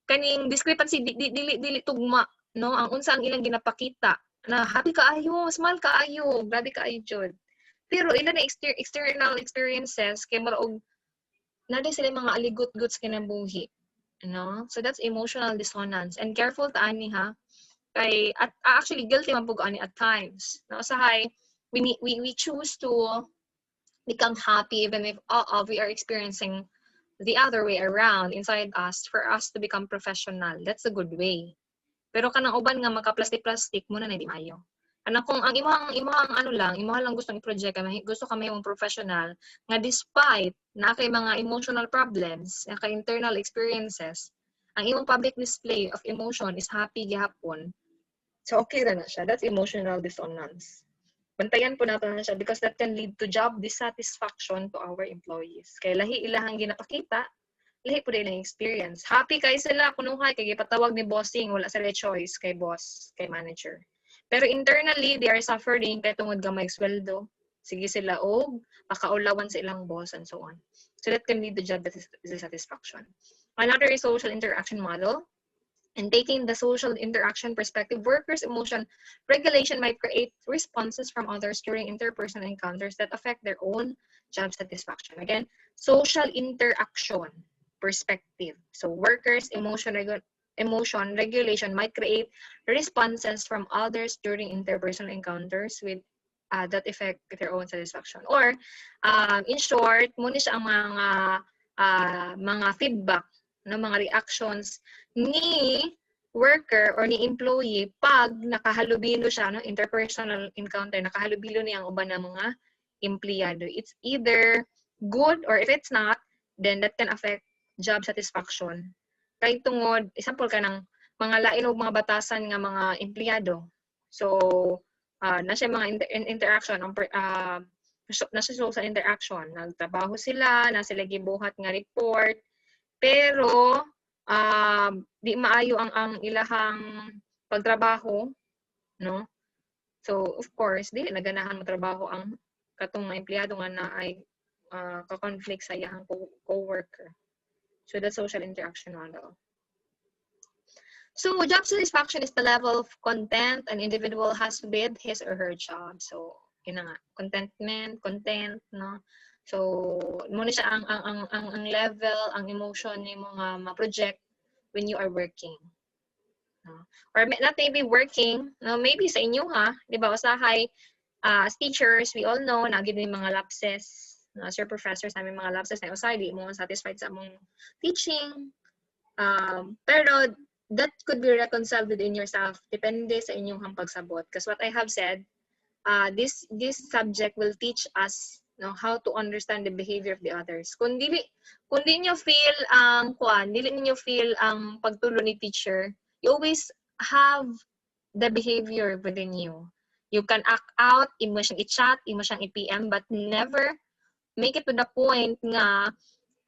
kaning discrepancy dili tugma, no? Ang unsa ang ilang ginapakita na happy kaayo, smile kaayo, grabe kaayo jud. Pero ila na external experiences kay maraog na di sila mga aligot-gots kinabuhi. So that's emotional dissonance. And careful ta ani ha. Kay at actually guilty man pug ani at times. No, usahay we choose to become happy even if we are experiencing the other way around inside us for us to become professional. That's a good way. Pero kanang uban nga maka-plastic-plastic muna na di maayo. Ana kung ang imong lang gustong i-project gusto ka may professional nga despite na kay mga emotional problems, na kay internal experiences, ang imong public display of emotion is happy gihapon. So okay ra na siya. That's emotional dissonance. Bantayan po natin na siya because that can lead to job dissatisfaction to our employees. Kaya lahi ilahang ginapakita, lahi po din ang experience. Happy kayo sila, kunuhay, kaya patawag ni bossing, wala sila choice kay boss, kay manager. Pero internally, they are suffering kaya tungod gamay sweldo. Sige sila og makaulawan sa ilang boss and so on. So that can lead to job dissatisfaction. Another is social interaction model. And taking the social interaction perspective, workers' emotion regulation might create responses from others during interpersonal encounters that affect their own job satisfaction. Again, social interaction perspective. So workers' emotion regulation might create responses from others during interpersonal encounters with that affect their own satisfaction. Or, in short, muna siya ang mga feedback, mga reactions ni worker or ni employee pag nakahalubilo siya, interpersonal encounter, nakahalubilo niya ang uban ng mga empleyado. It's either good or if it's not, then that can affect job satisfaction. Kay tungod, example ka ng mga lain o mga batasan nga mga empleyado. So, na siya mga interaction, na siya social interaction. Nagtrabaho sila, na sila gibuhat nga report, pero di maayo ang ilahang pagtrabaho, no? So of course dili naganahan mo trabaho ang katong mga empleyado nga na ay ka-conflict sa iyang co-worker. So that's social interaction model. So job satisfaction is the level of content an individual has with his or her job. So yun na nga, content, no? So, muna siya ang level, ang emotion ni mga ma-project when you are working. No? Or not maybe working, no? Maybe sa inyo ha, di ba, usahay, as teachers, we all know, nagid may mga lapses, as your professors, namin mga lapses na usahay, di mo satisfied sa mong teaching. Pero, that could be reconciled within yourself, depende sa inyong pagsabot. Because what I have said, this subject will teach us how to understand the behavior of the others. Kung dili niyo feel dili niyo feel ang pagtulo ni teacher, you always have the behavior within you. You can act out, imo siyang i-chat, imo siyang i-PM, but never make it to the point nga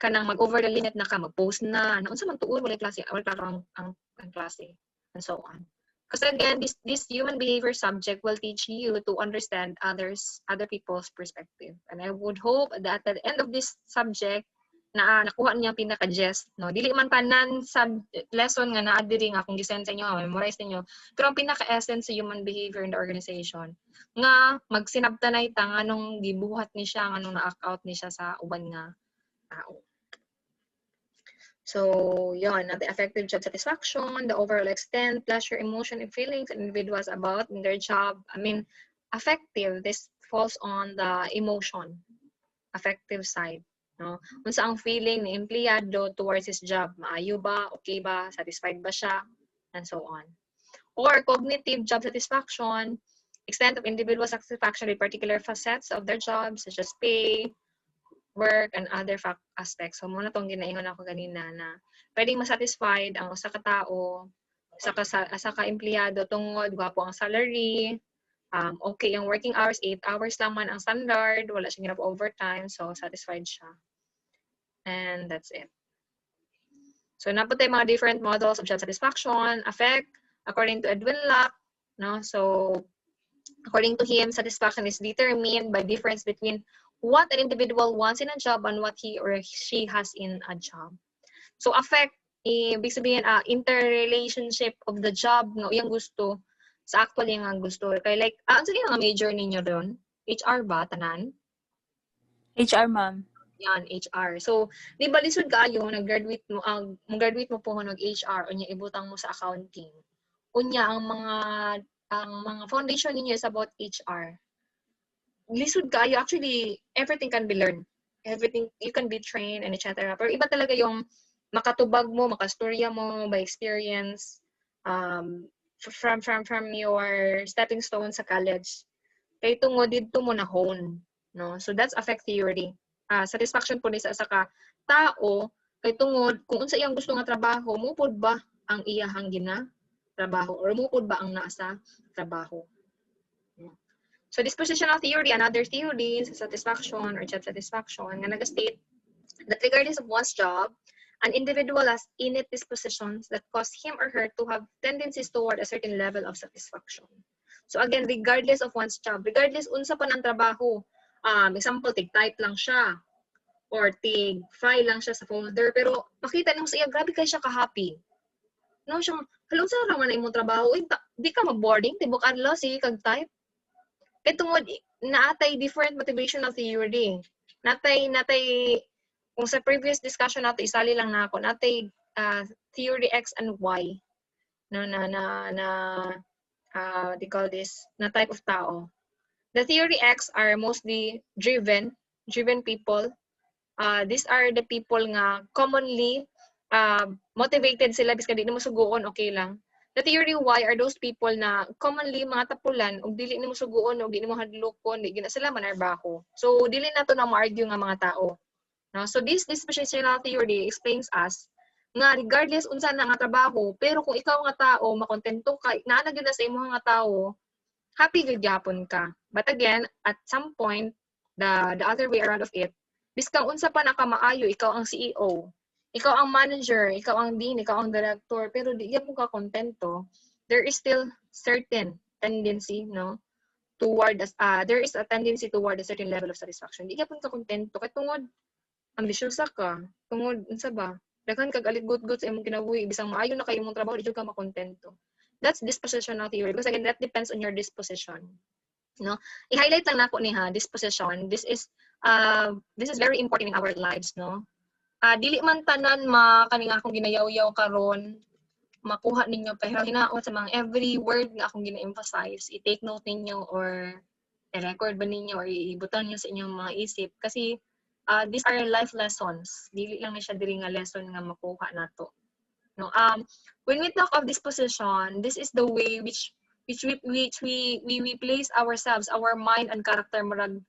kanang mag-over the limit na ka, mag-post na, unsa man tuon wala klase, ang klase, and so on. Because again, this human behavior subject will teach you to understand other people's perspective. And I would hope that at the end of this subject, na nakuha niya pinaka-gist, no? Dili man tanan sub-lesson nga naa-diri nga kung gisend sa inyo, memorize niyo. Pero ang pinaka-essence sa human behavior in the organization, nga magsinabtanay ta nga nung gibuhat ni siya, nga nung na-act out ni siya sa uban nga tao. So, yon, the effective job satisfaction, the overall extent, pleasure, emotion, and feelings individuals about in their job. I mean, affective, this falls on the emotion, affective side. No? Unsa ang feeling ni empleyado towards his job? Maayo ba? Okay ba? Satisfied ba siya? And so on. Or cognitive job satisfaction, extent of individual satisfaction with particular facets of their job, such as pay, work, and other aspects. So, muna itong ginaingon ako kanina na pwedeng masatisfied ang usa ka tao, sa ka-empleyado tungod, gwapo ang salary, okay ang working hours, 8 hours lang man ang standard, wala siyang ginap overtime, so satisfied siya. And that's it. So, naputay mga different models of job satisfaction, affect, according to Edwin Locke, no? So, according to him, satisfaction is determined by difference between what an individual wants in a job and what he or she has in a job. So affect, ibig sabihin, interrelationship of the job, no, yung gusto, sa actually yung gusto. Kaya like, sige nga major ninyo doon, HR ba, tanan? HR, ma'am. Yan, HR. So, di ba lisod kaayo, nag-graduate mo, mag-graduate mo po ng HR, unya ibutang mo sa accounting. Unya, ang mga foundation ninyo is about HR. Lisod kaayo, actually, everything can be learned. Everything, you can be trained and etc. Pero iba talaga yung makatubag mo, makastorya mo by experience, from your stepping stone sa college. Kay tungod dito mo na hone, no? So that's affect theory. Satisfaction po ni sa ka tao kay tungod kung unsa iyang gusto nga trabaho, mupod ba ang iyahang gina trabaho or mupod ba ang nasa trabaho. So dispositional theory, another theory sa satisfaction or job satisfaction nga naga-state that regardless of one's job, an individual has innate dispositions that cause him or her to have tendencies toward a certain level of satisfaction. So again, regardless of one's job, regardless unsa pa ng trabaho, example, tig-type lang siya, or tig-file lang siya sa folder, pero makita nyo sa iya, grabe kayo siya ka-happy. No, siyang, hello, sa raman na imong trabaho, di ka mag-boarding, tibok adlaw, sige kag-type. Kaya tungod, naatay different motivational theory. Natay, kung sa previous discussion natin, isali lang na ako, natay theory X and Y, they call this, na type of tao. The theory X are mostly driven people. These are the people nga commonly motivated sila bisan di mo suguon, okay lang. The theory Y are those people na commonly mga tapulan ug dili nimo suguon ug di nimo hadlokon, di gina sila manarbaho. So dili nato na ma-argue nga mga tao. No? So this dispositional theory explains us nga regardless unsa na nga trabaho, pero kung ikaw nga tao makontento ka, naana gyud na sa imong nga tao, happy gyud gyapon ka. But again, at some point, the other way around of it, biskang unsa pa na ka maayo, ikaw ang CEO, ikaw ang manager, ikaw ang dean, ikaw ang director, pero di gyapon ka kontento, there is still certain tendency, no, toward there is a tendency toward a certain level of satisfaction. Di gyapon ka kontento kay tungod ambisyosa ka, tungod unsa ba? Daghan kag aliggot-got sa imong kinabuhi, bisang maayo na kayo imong trabaho, di jud ka makontento. That's dispositional theory because again, that depends on your disposition. No, i-highlight lang nako ni disposition. This is very important in our lives, no. Dili man tanan kaning akong ginayaw-yaw karon makuha ninyo, pero hinaot sa mga every word nga akong gina-emphasize, i-take note ninyo or i-record ba ninyo or ibutan niyo sa inyong mga isip kasi these are life lessons. Dili lang ni siya diri nga lesson nga makuha nato. No, when we talk of disposition, this is the way which we place ourselves, our mind and character murag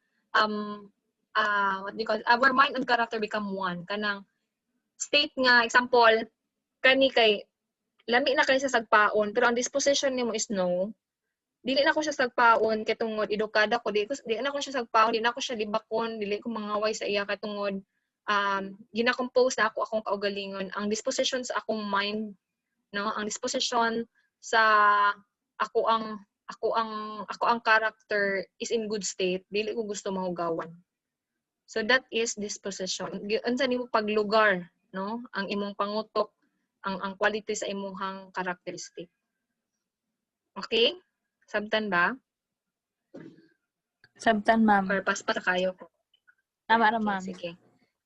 what do you call it? Our mind and character become one. Kanang state nga example kani kay lami na kay sa sagpaon pero ang disposition nimo is no. Dili na ko siya sagpaon kay tungod edukada ko, di na ko siya sagpaon, di na ko siya libakon, dili ko mangaway sa iya kay tungod gina-compose na ako akong kaugalingon. Ang disposition sa akong mind, no, ang disposition sa ako ang character is in good state, dili ko gusto mahugawan. So that is disposition. Unsa nimo paglugar, no, ang imong pangutok, ang quality sa imong characteristic. Okay? Sabtan ba? Sabtan, ma'am. Or paspas kayo ko? Tama na, Okay, ma'am. sige.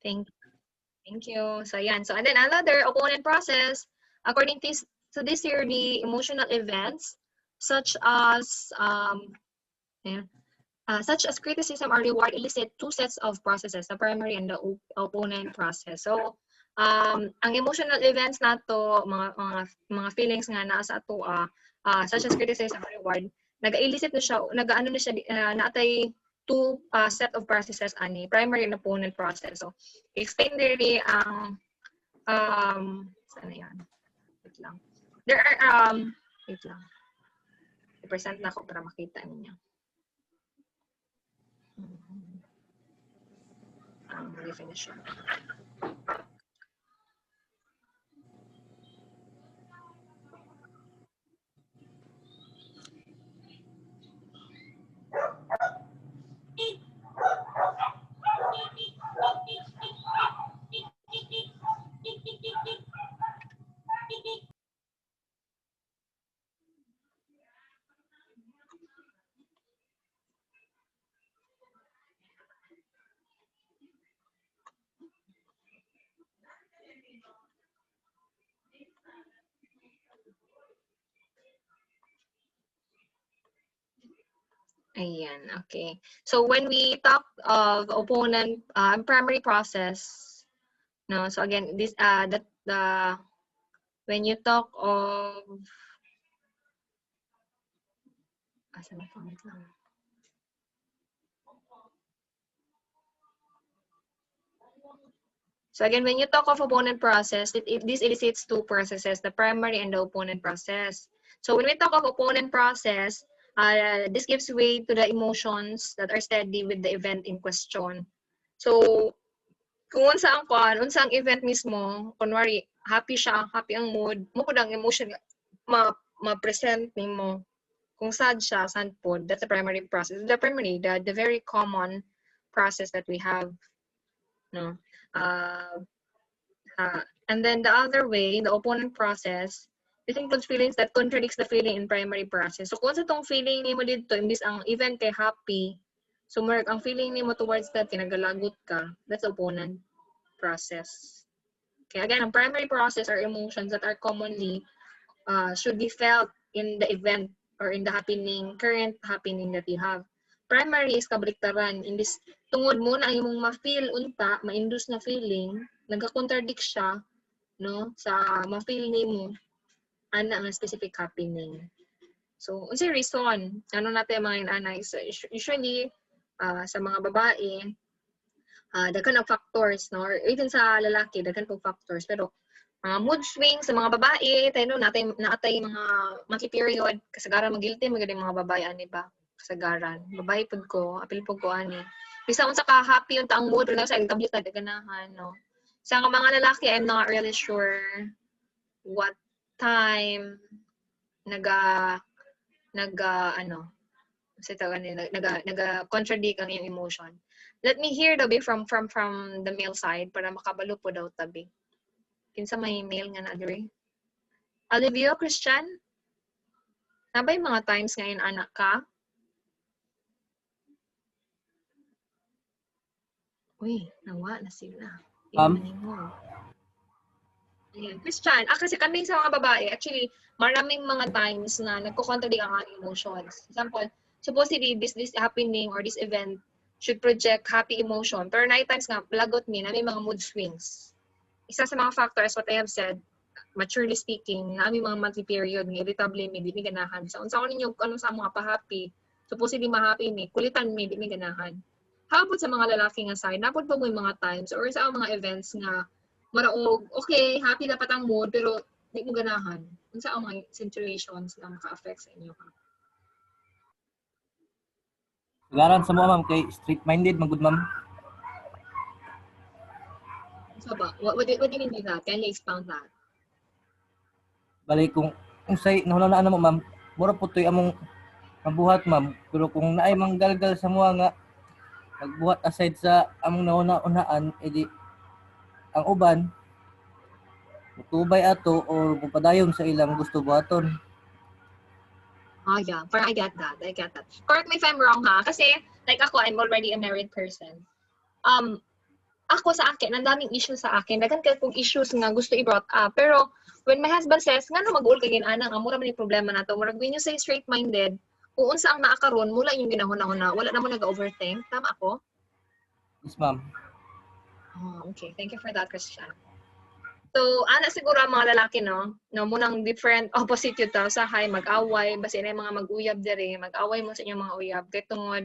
Thank you. So yan. So and then another opponent process, according to this theory, emotional events such as criticism or reward elicit two sets of processes, the primary and the opponent process. So ang emotional events nato, mga feelings nga naa sa ato such as criticism or reward, nag-elicit na siya, naatay two set of processes ani, primary and opponent process. So explain diri ang sana yan. Wait lang. There are wait lang. I-present na ako para makita ninyo. Definition. Ayan, okay. So when we talk of opponent primary process, no. So again, this the when you talk of asa na pangit lang. So again, when you talk of opponent process, this elicits two processes, the primary and the opponent process. So when we talk of opponent process, this gives way to the emotions that are steady with the event in question. So kung unsa ang event mismo, kunwari, happy siya, happy ang mood, mo ang emotion ma-present nimo. Kung sad siya, sad po, that's the primary process. The very common process that we have, no? And then the other way, the opponent process, this includes feelings that contradicts the feeling in primary process. So kung sa tong feeling nimo dito, imbis ang event kay happy, so ang feeling nimo towards that, kinagalagot ka, that's opponent process. Okay, again, ang primary process are emotions that are commonly should be felt in the event or in the current happening that you have. Primary is kabaliktaran. In this, tungod mo na imong ma-feel unta, ma-induce na feeling, nagka-contradict siya, no, sa ma-feel nimo ana ang specific happening. So, unsay reason? Ano natin mga inanay? So, usually, sa mga babae, daghan ang factors, no? Or even sa lalaki, daghan pong factors. Pero, mood swings sa mga babae, tayo naatay mga monthly period, kasagaran mag-guilty, magaling mga babae, ani ba? Kasagaran. Babae pud ko, apil pud ko, ani. Bisa unsa ka happy yung taong mood, na sa tablet na ganahan, no? Sa mga lalaki, I'm not really sure what time naga-contradict ang iyong emotion. Let me hear daw from the male side para makabalo po daw tabi. Kinsa may male nga na diri? Olivia, Christian? Nabay mga times ngayon anak ka? Uy, nawa na sila. Ayan. Christian, kasi kami sa mga babae, actually, maraming mga times na nagko-contradict ang ating emotions. Example, supposedly this happening or this event should project happy emotion. Pero night times nga, lagot me na may mga mood swings. Isa sa mga factors, what I have said, maturely speaking, na may mga monthly period, nga irritable me, di mi ganahan. So, unsa ko ninyo, ano sa mga pa-happy, supposedly ma-happy me, kulitan me, di mi ganahan. How about sa mga lalaki nga side, napod pa mo yung mga times or sa mga events nga maraog, okay, happy dapat ang mood, pero di mo ganahan. Unsa ang mga situations na maka-affect sa inyo? Garan sa mo ma'am kay street-minded magud ma'am. So ba, what do you mean by that? Can you expound that? Bali kung say nahulaan na mo ma'am, mura putoy among mabuhat ma'am, pero kung naay manggalgal sa mua nga magbuhat aside sa among nauna-unaan, edi ang uban mutubay ato or mupadayon sa ilang gusto buhaton. Oh yeah, I get that. Correct me if I'm wrong ha, kasi like ako, I'm already a married person. Ako sa akin, ang daming issues sa akin. Dagan kay kung issues nga gusto i-brought up. Pero when my husband says, nga no mag-uol kay ginanang, mura man yung problema na to. Murag when you say straight-minded, kung unsa ang naakaron, mula yung ginahuna-huna, wala na mo nag-overthink. Tama ako? Yes ma'am. Oh, okay. Thank you for that, Christian. So, ana siguro ang mga lalaki, no? No, munang different opposite yun to. Sa high, mag-away, basi na yung mga mag-uyab diri, mag-away mo sa inyong mga uyab. Kaya tungod,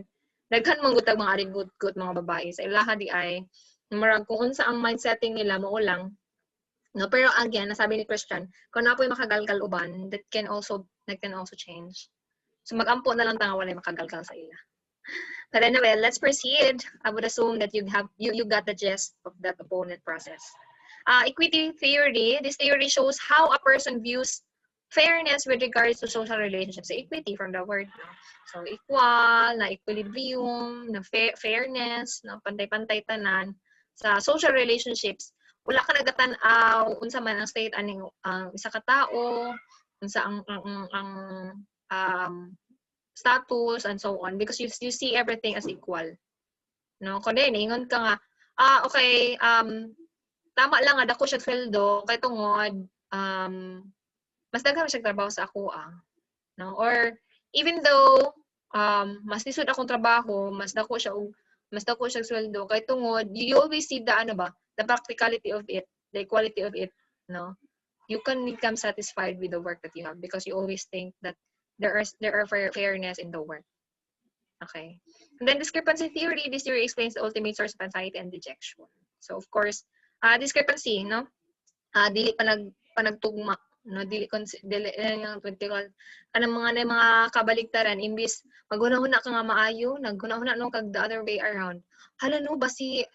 daghan mong gutag mga arigut-gut mga babae. Sa ilaha di ay, marag kung unsa ang mindsetting nila, mo lang. No, pero again, nasabi ni Christian, kung na po yung makagalgal uban, that can also change. So, mag-ampo na lang tanga wala yung makagalgal sa ila. But anyway, let's proceed. I would assume that you got the gist of that opponent process. Equity theory. This theory shows how a person views fairness with regards to social relationships. So, equity from the word. No? So, equal, na equilibrium, na fairness, na pantay-pantay tanan sa social relationships. Wala ka nagatan-aw unsa man ang state aning isa ka tao, unsa ang status and so on, because you see everything as equal. No, kundi ingon ka nga, okay, tama lang nga dako siya sweldo kay tungod mas daghan siya trabaho sa ako no, or even though mas lisod akong trabaho, mas dako siya sweldo kay tungod you always see the the practicality of it, the quality of it, no? You can become satisfied with the work that you have because you always think that there are fairness in the work. Okay. And then discrepancy theory. This theory explains the ultimate source of anxiety and dejection. So of course, discrepancy, no? Dili panagtugma, no? Dili yung kanang mga kabaligtaran imbis maghuna-huna ka nga maayo, naghuna-huna no kag the other way around. Hala no basi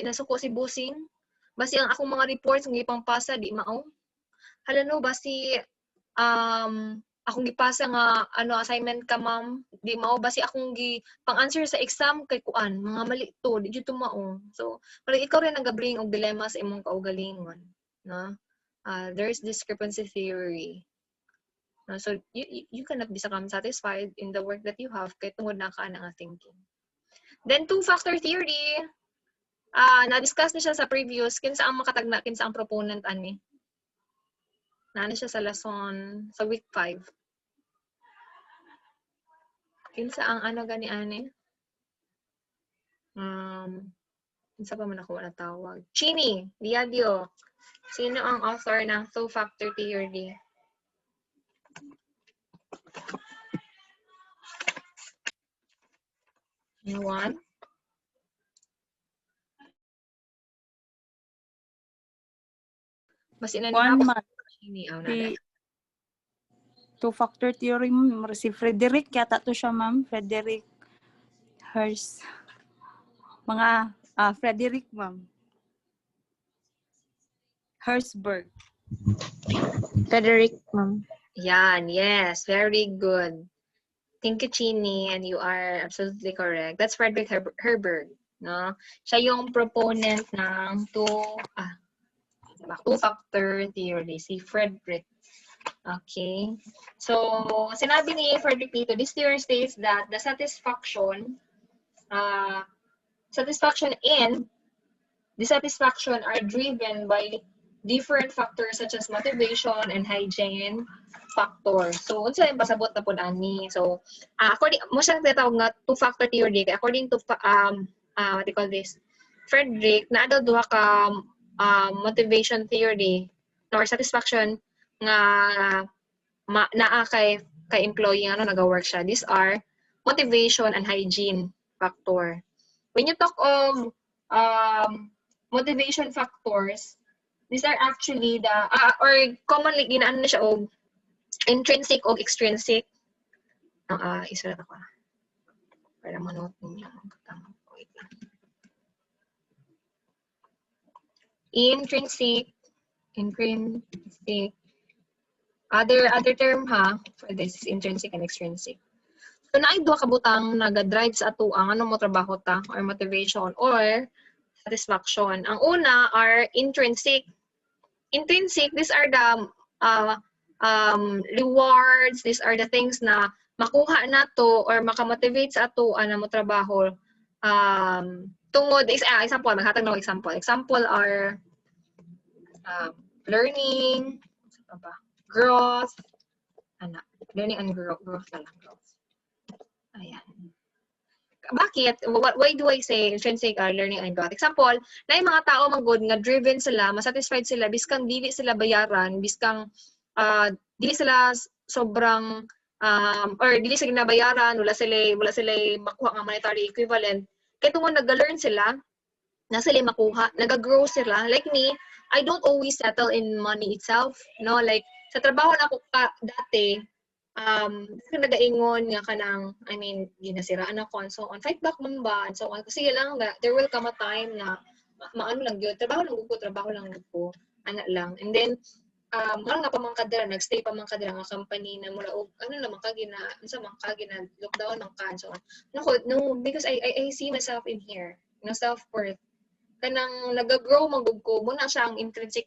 nasuko si bossing, basi ang akong mga reports ng ipangpasa di mao. Hala no basi akong gipasa nga assignment ka ma'am di mao basi akong pang-answer sa exam kay kuan mga mali to di jud to mao. So pero ikaw rin nagabring og dilemma sa imong kaugalingon, no? There's discrepancy theory. So you cannot be satisfied in the work that you have kay tungod na ka nga thinking. Then two-factor theory, na-discuss na siya sa previous kinsa ang makatagna kinsa ang proponent ani. Naano siya sa lesson sa week 5. Kinsa ang gani ani? Kinsa pa man ako natawag? Chini Diadio. Sino ang author ng two-factor theory? Anyone? Mas One man. Chini Si two-factor theory mo, si Frederick, yata to siya ma'am. Frederick Hers. Mga, Frederick ma'am. Herzberg. Frederick, ma'am. Yan, yes, very good. Thank you, Chini, and you are absolutely correct. That's Frederick Herberg, no? Siya yung proponent ng two-factor theory, si Frederick. Okay. So, sinabi ni Frederick dito, this theory states that the satisfaction and dissatisfaction are driven by different factors such as motivation and hygiene factors. So, unsa yung pasabot na po ani? So, according mo siya tinatawag nga two-factor theory. According to what do you call this? Frederick, na daw duha ka motivation theory or satisfaction nga naa kay employee naga-work siya. These are motivation and hygiene factor. When you talk of motivation factors, these are actually the or commonly ginaan na siya og intrinsic o extrinsic. Isulat ako. Para manood niyo. Wait lang. Intrinsic. Other term for this is intrinsic and extrinsic. So naay duha ka butang naga-drive sa ato ang mo trabaho ta or motivation or satisfaction. Ang una are intrinsic. Intrinsic, these are the rewards, these are the things na makuha nato or makamotivate sa ato na mo trabaho. Tungod example, maghatag na example. Example are learning, growth, learning and growth na lang. Ayan. Bakit? Why do I say intrinsic learning and growth? Example, na yung mga tao magod nga driven sila, masatisfied sila, biskang dili sila bayaran, biskang dili sila sobrang or dili sila ginabayaran, wala sila makuha nga monetary equivalent. Kaya tungkol nag-learn sila, na sila makuha, nag-grow sila. Like me, I don't always settle in money itself. No, like sa trabaho na ako dati, nagaingon nga kanang, ginasiraan ako and so on. Fight back man ba and so on. Kasi lang, there will come a time na maano lang yun. Trabaho lang ko. Anak lang. And then, nga pamangkadira, nagstay pamangkadira nga company na mula og naman kagina lockdown man ka and so on. No, because I see myself in here. Self-worth. Kanang nag-grow magug ko muna siya ang intrinsic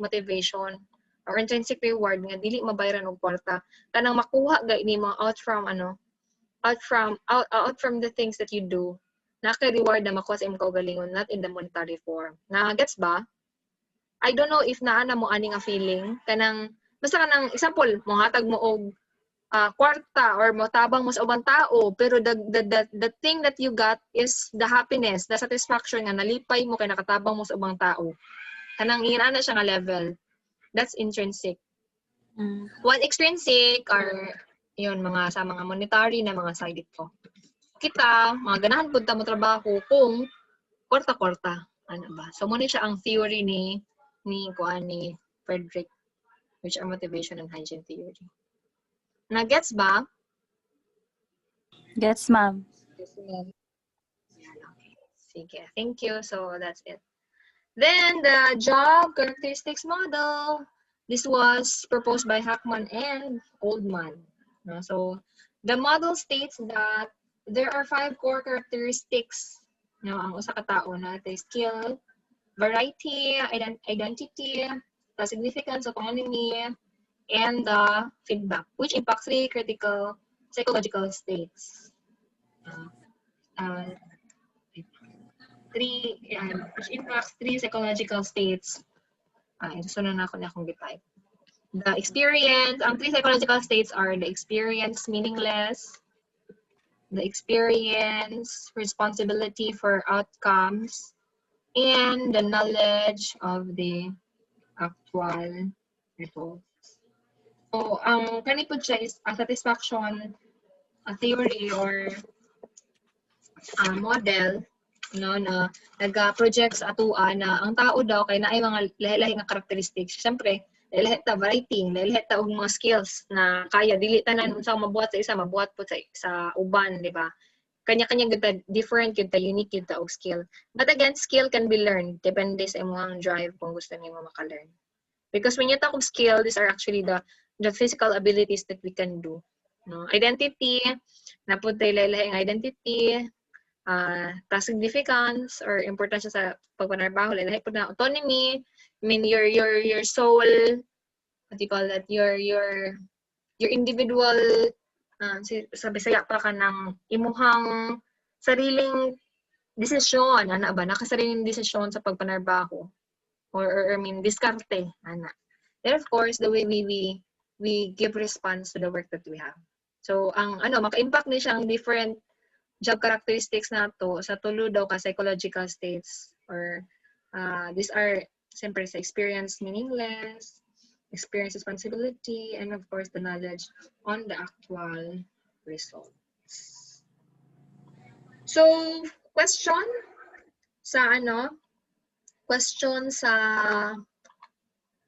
motivation or intrinsic reward nga dili mabayaran og kwarta kanang makuha gay nimo out from the things that you do naka reward na makuha sa imong kaugalingon, not in the monetary form. Gets ba? I don't know if naa na mo ani nga feeling kanang basta kanang example mohatag mo og kwarta or motabang mo sa ubang tao, pero the thing that you got is the happiness, the satisfaction nga nalipay mo kay nakatabang mo sa ubang tao. Kanang ina siya nga level. That's intrinsic. One extrinsic are yun mga sa mga monetary na mga side ito. Kita mga ganahan pud ta mo trabaho kung kwarta-kwarta. Ano ba? So muna siya ang theory ni Frederick, which are motivation and hygiene theory. Na gets ba? Gets, ma'am. Yes, ma'am. Okay. Sige. Thank you. So that's it. Then the job characteristics model. This was proposed by Hackman and Goldman. So the model states that there are 5 core characteristics. Ang usa ka tawo na skill, variety, identity, the significance, autonomy, and the feedback, which impacts 3 critical psychological states. Which impacts 3 psychological states. Susunod na ako na akong type. The experience, ang 3 psychological states are the experience meaningless, the experience responsibility for outcomes, and the knowledge of the actual results. So, ang kanipod siya is a satisfaction theory or model na nag-project sa atuan na ang tao daw kay naay mga lahi-lahi nga characteristics. Siyempre, lahi ta variety, lahi ta og mga skills na kaya dili tanan unsa mabuhat sa isa, mabuhat po sa uban, di ba? Kanya-kanya gud different gud ta, unique gud ta og skill. But again, skill can be learned depende sa imong drive kung gusto nimo maka-learn. Because when you talk of skill, these are actually the physical abilities that we can do. No? Identity, napud tay lahi-lahi ang identity, ta significance or importansya sa pagpanarbaho, lahi po na autonomy. I mean your soul, what you call that, your individual sa Bisaya pa ka ng imuhang sariling desisyon, ana ba, nakasariling desisyon sa pagpanarbaho or I mean diskarte, ana. Then of course the way we give response to the work that we have. So ang maka-impact ni siya ang different job characteristics na to sa tulo daw ka psychological states or these are siyempre sa experience meaningless, experience responsibility, and of course the knowledge on the actual results. So question sa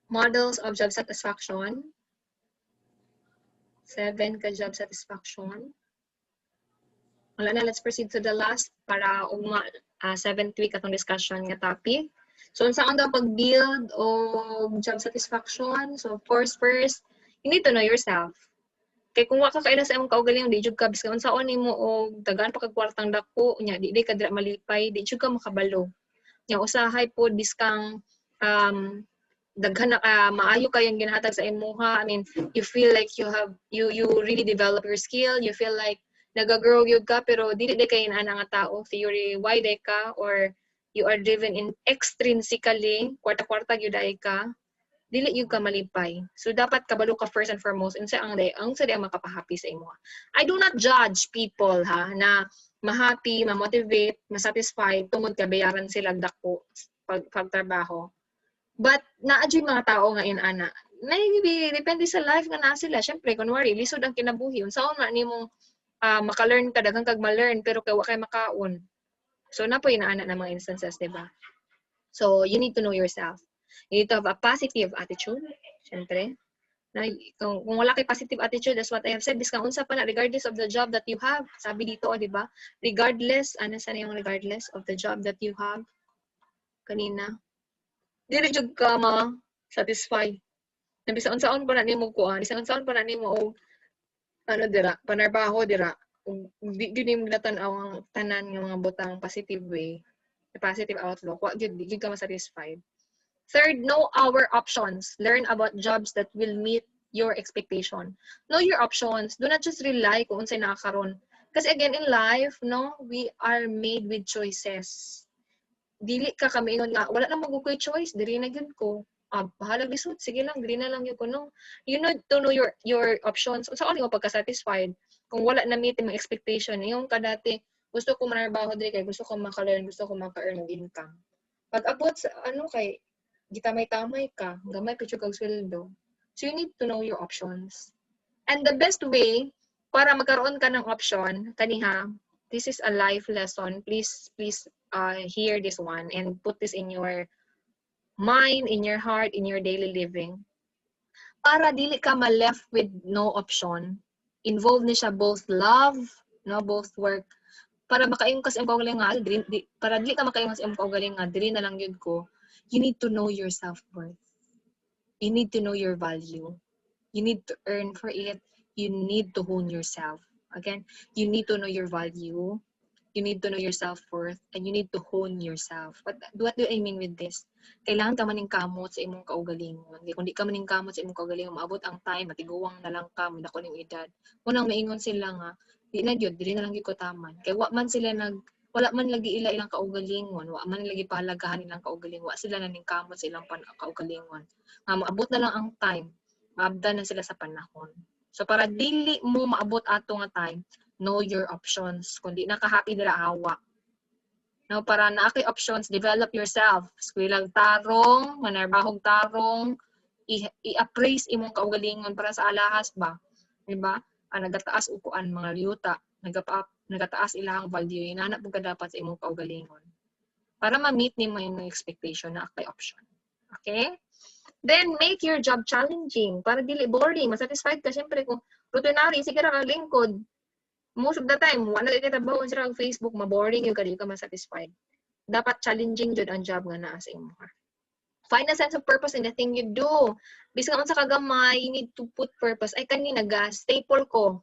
models of job satisfaction. 7 ka job satisfaction. Wala na, let's proceed to the last para 7th week atong discussion nga topic. So, saan daw pag-build o job satisfaction? So, of course, first, you need to know yourself. Kaya kung waka kaila sa imong kaugalingon, di jud ka bisan unsaon nimo og dagan pa kag kwartang dako nya, di ka dira malipay, di jud ka makabalo. Nya usahay po biskang daghan na maayo kayong ginahatag sa imuha. I mean, you feel like you really develop your skill, you feel like nagagrow yun ka, pero dili kay ana nga tao theory why day ka or you are driven in extrinsically kwarta-kwarta gyud ay ka, dili yun ka malipay. So dapat kabalo ka first and foremost unsa ang sa makapahappy sa imo. I do not judge people na ma-happy, ma-motivate, ma-satisfied tungod kay bayaran sila dako pagtrabaho. But naadyo mga tao nga ana maybe depende sa life nga na sila. Syempre kunwari lisod ang kinabuhi unsaon man nimong maka-learn ka, daghang kag ma-learn, pero kay wa kay makaon. So, na po inaana na mga instances, di ba? So, you need to know yourself. You need to have a positive attitude, syempre. Kung wala kay positive attitude, that's what I have said, biskang unsa pa na, regardless of the job that you have, sabi dito, di ba? Regardless, saan yung regardless of the job that you have, kanina, dili jud ka ma-satisfy. Bisan unsaon pa na nimo kuan, bisan unsaon pa na nimo og dira, panarbaho dira, di nimo natan-aw ang tanan ng mga butang positive way, the positive outlook, wa gyud ka ma-satisfied. Third, know our options. Learn about jobs that will meet your expectation. Know your options. Do not just rely kung unsay nakakaron. Kasi again, in life, we are made with choices. Dili ka kami ingon nga, wala na magukoy choice, diri na gyud ko. bahala lisod, sige lang, dili na lang yun kuno. You need to know your options. Unsa mo pagka-satisfied kung wala na meet yung expectation. Yung kadati, gusto ko manarbaho diri kay gusto ko maka-learn, gusto ko maka-earn ng income. Pag abot sa kay gitamay-tamay ka, gamay picture kag sweldo. So you need to know your options. And the best way para magkaroon ka ng option, kaniha, this is a life lesson. Please hear this one and put this in your mind, in your heart, in your daily living. Para dili ka ma-left with no option. Involved ni siya both love, no, both work. Para makaingon ka sa imong kaugalingon, para dili ka makaingon sa imong kaugalingon, dili na lang yun ko. You need to know your self-worth. You need to know your value. You need to earn for it. You need to hone yourself. Again, you need to know your value. You need to know your self-worth. And you need to hone yourself. What do I mean with this? Kailangan ka maning kamot sa imong kaugalingon. Kung di ka maning kamot sa imong kaugalingon, maabot ang time, matiguwang na lang ka, madako ning edad. Unang maingon sila nga, di na lang yun ko taman. Kaya wala man lagi ilang kaugalingon, wala man lagi pahalagahan ilang kaugalingon, wala sila na ning kamot sa ilang kaugalingon. Maabot na lang ang time, maabdan na sila sa panahon. So para dili mo maabot ato nga time, know your options. Kung di naka-happy nila awa. No, para na kay options, develop yourself. Skwilag tarong, manarbahog tarong, i-appraise imong kaugalingon para sa alahas ba? Diba? Nagataas upuan mga liyuta, nagataas ilang value, inanap mo ka dapat sa imong kaugalingon. Para ma-meet nimo yung expectation na kay option. Okay? Then, make your job challenging. Para dili boring. Masatisfied ka. Siyempre, kung routinary, sige ra kang lingkod. Most of the time, wala ka trabaho sa Facebook, maboring yung ka masatisfied. Dapat challenging jud ang job nga naa sa imo. Find a sense of purpose in the thing you do. Bisag unsa ka gamay, you need to put purpose. Ay kani naga-staple ko,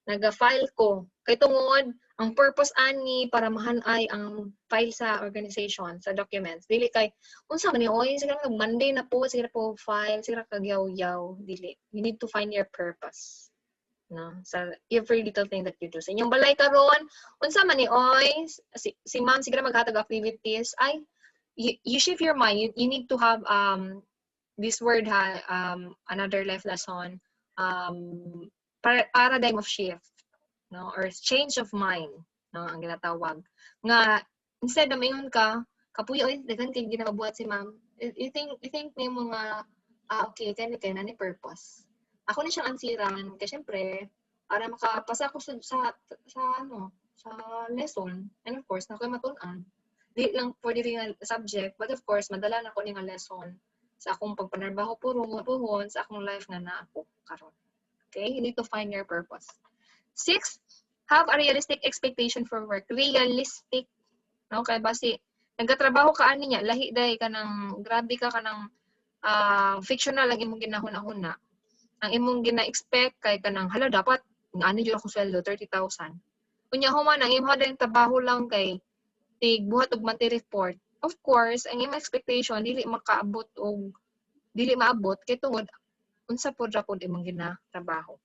naga-file ko. Kay tungod ang purpose ani para mahanay ang file sa organization, sa documents. Dili kay unsa man ni oy, siguro Monday na po, siguro po file, siguro kag yaw-yaw, dili. You need to find your purpose. No, sa every little thing that you do. Sa inyong balay karon, unsa man ni oy, si ma'am siguro maghatag activities, ay you shift your mind. You need to have this word another life lesson, paradigm of shift, no, or change of mind, no, ang ginatawag. Nga instead na mayon ka, kapuyo oy daghan kay ginabuhat si ma'am. You think may mga okay, kay na ni purpose. Ako ni siyang ansiran kasi syempre para makapasa ako sa lesson, and of course na ko matun-an. Di lang for the subject, but of course madala na ko ning lesson sa akong pagpanarbaho puhon sa akong life nga na ako karon. Okay, you need to find your purpose. 6, have a realistic expectation for work. Realistic. No, kay basi nagatrabaho ka ani niya, lahi day ka nang grabe ka kanang fictional lang imong ginahuna-huna. Ang imong gina-expect kay kanang hala dapat ani jud ako sweldo 30,000. Unya human ang imong din trabaho lang kay tigbuhat og monthly report. Of course, ang imong expectation dili makaabot og dili maabot kay tungod unsa pod ra pod imong ginatrabaho.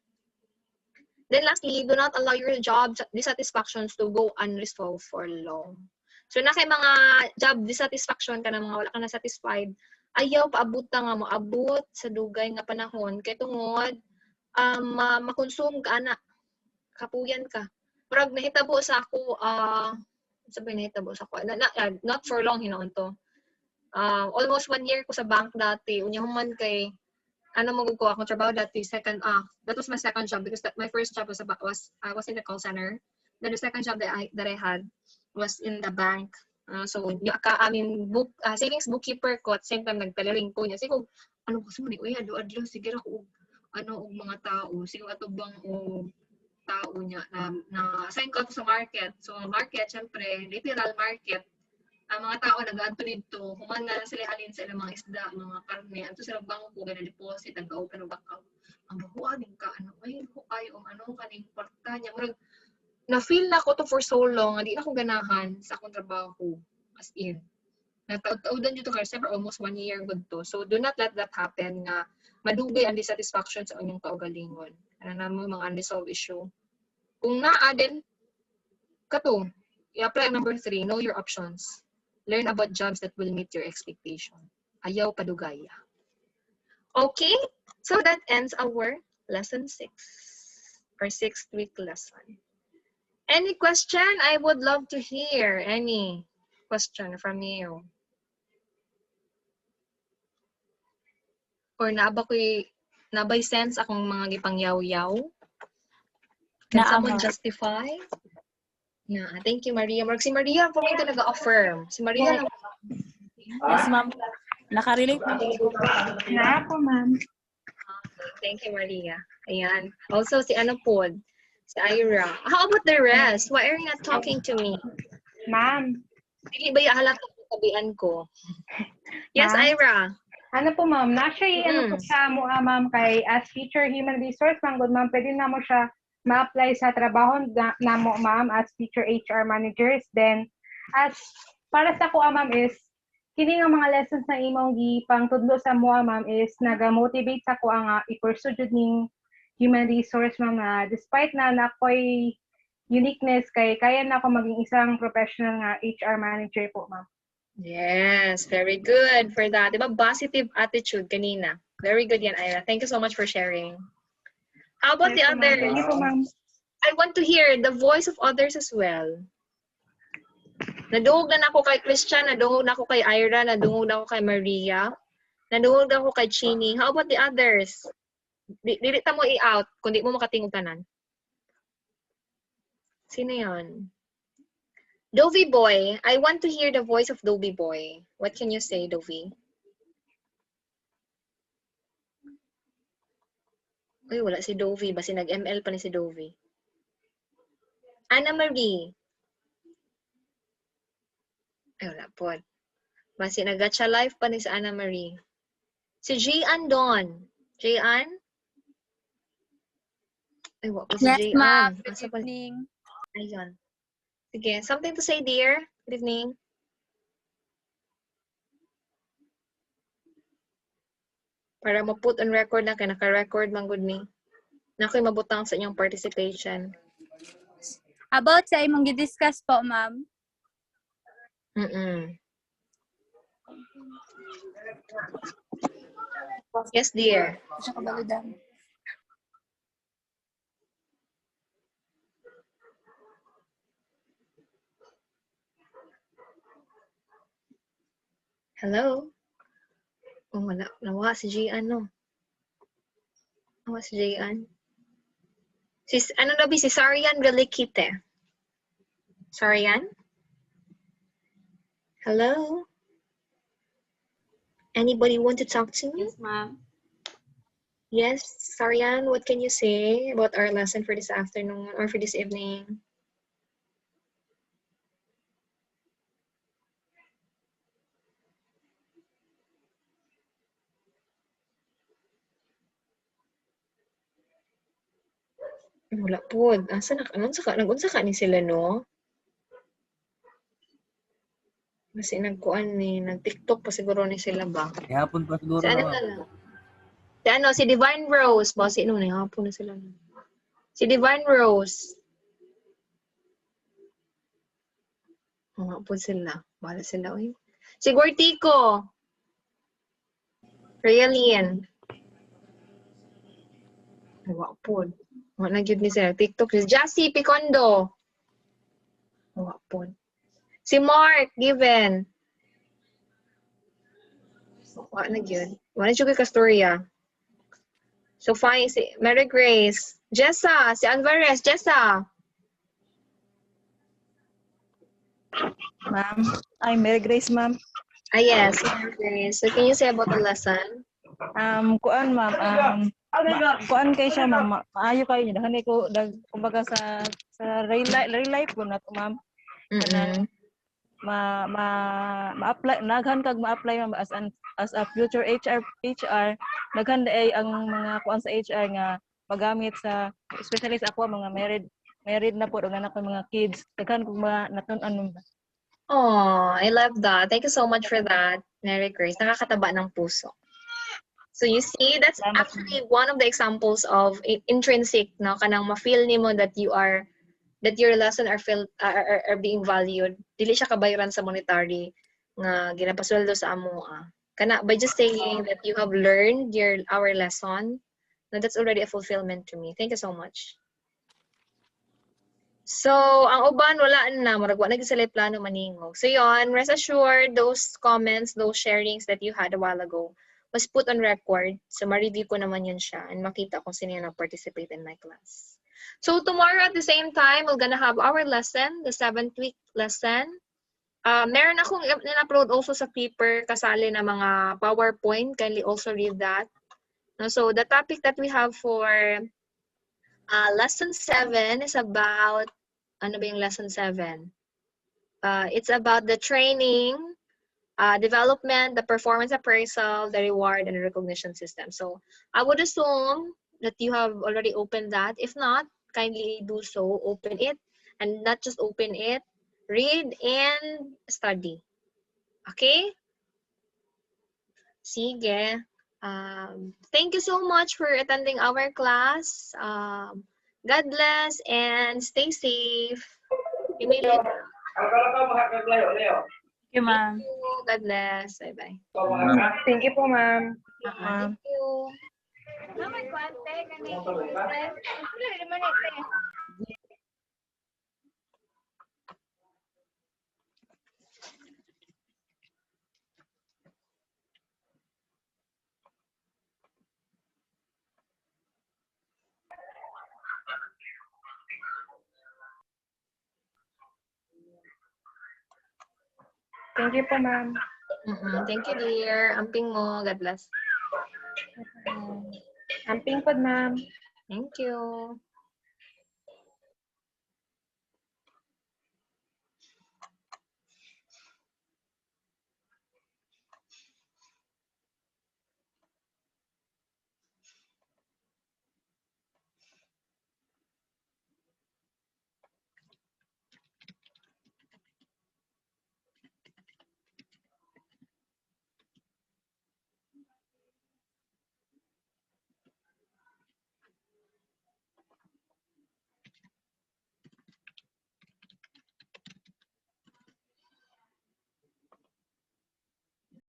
Then lastly, do not allow your job dissatisfactions to go unresolved for long. So na kay mga job dissatisfaction ka na mga wala ka na satisfied, ayaw paabot nga moabot sa dugay nga panahon kay tungod makonsume ka ana, kapuyan ka. Murag nahitabo sa ako sabi nahitabo sa ako not for long hinoon to. Almost 1 year ko sa bank dati. Unya human kay magud ko akong trabaho dati that was my second job because my first job was I was in the call center. Then the second job that I had was in the bank. So savings bookkeeper ko at same time nagteleling ko niya. Sige ano ko sumuni uy adlo sige ra ko og mga tao sige atubang og tao niya na assign ko sa market. So market syempre literal market. Ang mga tao nag-adto dito, human na sila halin sa ilang mga isda, mga karne, adto sila bangko gana deposit ang ka-open og account. Ang bahuan ka ay kaning kwarta niya. Murag na-feel na ko to for so long, hindi na ako ganahan sa akong trabaho. As in. Nataod-taodan dito kasi for almost 1 year good to. So, do not let that happen nga madugay ang dissatisfaction sa inyong kaugalingon. Ano na mo mga unresolved issue. Kung naa din, kato, i-apply number 3, know your options. Learn about jobs that will meet your expectation. Ayaw padugaya. Okay, so that ends our lesson 6 or 6th week lesson. Any question? I would love to hear any question from you. Or nabay sense akong mga gipangyaw-yaw? Can Naa, someone ma'am. justify? Na, thank you, Maria. Si Maria po ito nag-affirm. Si Maria lang. Yes, ma'am. Nakarelate na po. Na po, ma'am. Thank you, Maria. Ayan. Also, si ano po, si Ira. How about the rest? Why are you not talking to me? Ma'am. Dili ba yung halata yung tabian ko? Yes, Ma'am? Ira. Ano po, ma'am? Actually, ano po Mm. siya mo, ma'am, kay as teacher human resource, ma'am, good, ma'am, pwede na mo siya ma-apply sa trabaho na mo, ma'am, as teacher HR managers. Then, as para sa ko, ma'am, is kini nga mga lessons na imong gipang tudlo sa mo, ma'am, is naga-motivate sa ko nga i-pursue jud ning human resource, ma'am, na despite na nakoy uniqueness kay kaya na ako maging isang professional nga HR manager po, ma'am. Yes, very good for that. Diba, positive attitude kanina. Very good yan, Ira. Thank you so much for sharing. How about the Yes, ma'am. others? Thank you po, ma'am. I want to hear the voice of others as well. Nadungog na ako kay Christian, nadungog na ako kay Ira, nadungog na ako kay Maria, nadungog na ako kay Chini. How about the others? Dili ta mo i-out kung di mo makatingog tanan. Sino yan? Dovey Boy. I want to hear the voice of Dovey Boy. What can you say, Dovey? Uy, wala si Dovey. Basi nag-ML pa ni si Dovey. Anna Marie. Ay, wala po. Basi nag-gacha live pa ni si Anna Marie. Si Jian Don. Jian? Ay, wala po si Yes, Jian. ma'am. Good Asa pa- evening. Ayun. Sige, something to say, dear? Good evening. Para ma-put on record na, kaya naka-record man good ni. Na ako'y mabutang sa inyong participation. About sa imong gidiscuss po, ma'am. Yes, dear. Siya kabaludan. Hello? Oh, wala. Nawa si Gian, no? Nawa si Gian. Ano na ba? Si Sarian Relikite. Sarian? Hello? Anybody want to talk to me? Yes, ma'am. Yes, Sarian, what can you say about our lesson for this afternoon or for this evening? Wala po. Asa na, nag-unsa ka ni sila, no? Kasi nagkuan ni, nag-TikTok pa siguro ni sila ba? Ihapon pa siguro Si ano na, na ma'am. lang? Si ano, si Divine Rose. Ba, si ano, hapon na sila. Si Divine Rose. Mga po sila. Wala sila, uy. Si Gortico. Realin. Wala po. Wala na yun ni sila. TikTok. Si Jassy Picondo. Wala po. Si Mark Given. Wala na yun. Wala na yun kay Castoria. So, fine. Si Mary Grace. Jessa. Si Alvarez. Jessa. Ma'am. Ay, Mary Grace, ma'am. Ah, yes. Mary Grace. So, can you say about the lesson? Kuan, ma'am. Kuan kay siya, ma'am. Maayo kayo niya. Dahan ko, kumbaga sa real life ko na to, ma'am. Mm-mm. Ma-apply, naghan kag ma-apply, ma'am, as a future HR, naghan ay ang mga kuan sa HR nga magamit sa, especially sa ako, mga married na po, ang anak ko mga kids. Daghan kog natun-an, ma'am. Oh, I love that. Thank you so much for that, Mary Grace. Nakakataba ng puso. So you see, that's actually one of the examples of intrinsic, no, kanang ma-feel nimo that your lesson are being valued. Dili siya kabayaran sa monetary nga ginapasweldo sa amo. By just saying that you have learned our lesson, now that's already a fulfillment to me. Thank you so much. So, ang uban, wala na. Marag, wala nagsalay plano maningog. So, yon, rest assured, those comments, those sharings that you had a while ago was put on record. So, ma-review ko naman yun siya and makita kung sino yung nag-participate in my class. So, tomorrow at the same time, we're gonna have our lesson, the 7th week lesson. Meron akong in-upload also sa paper kasali na mga PowerPoint. Kindly also read that. So, the topic that we have for lesson 7 is about, ano ba yung lesson 7? It's about the training, development, the performance appraisal, the reward, and the recognition system. So I would assume that you have already opened that. If not, kindly do so, open it, and not just open it, read and study. Okay? Sige. Thank you so much for attending our class. God bless and stay safe. See you later. Thank you, ma'am. Thank you. God bless. Bye-bye. Thank you po, ma'am. Thank you. Thank you po, ma'am. Thank you, dear. Amping mo. God bless. Amping po, ma'am. Thank you.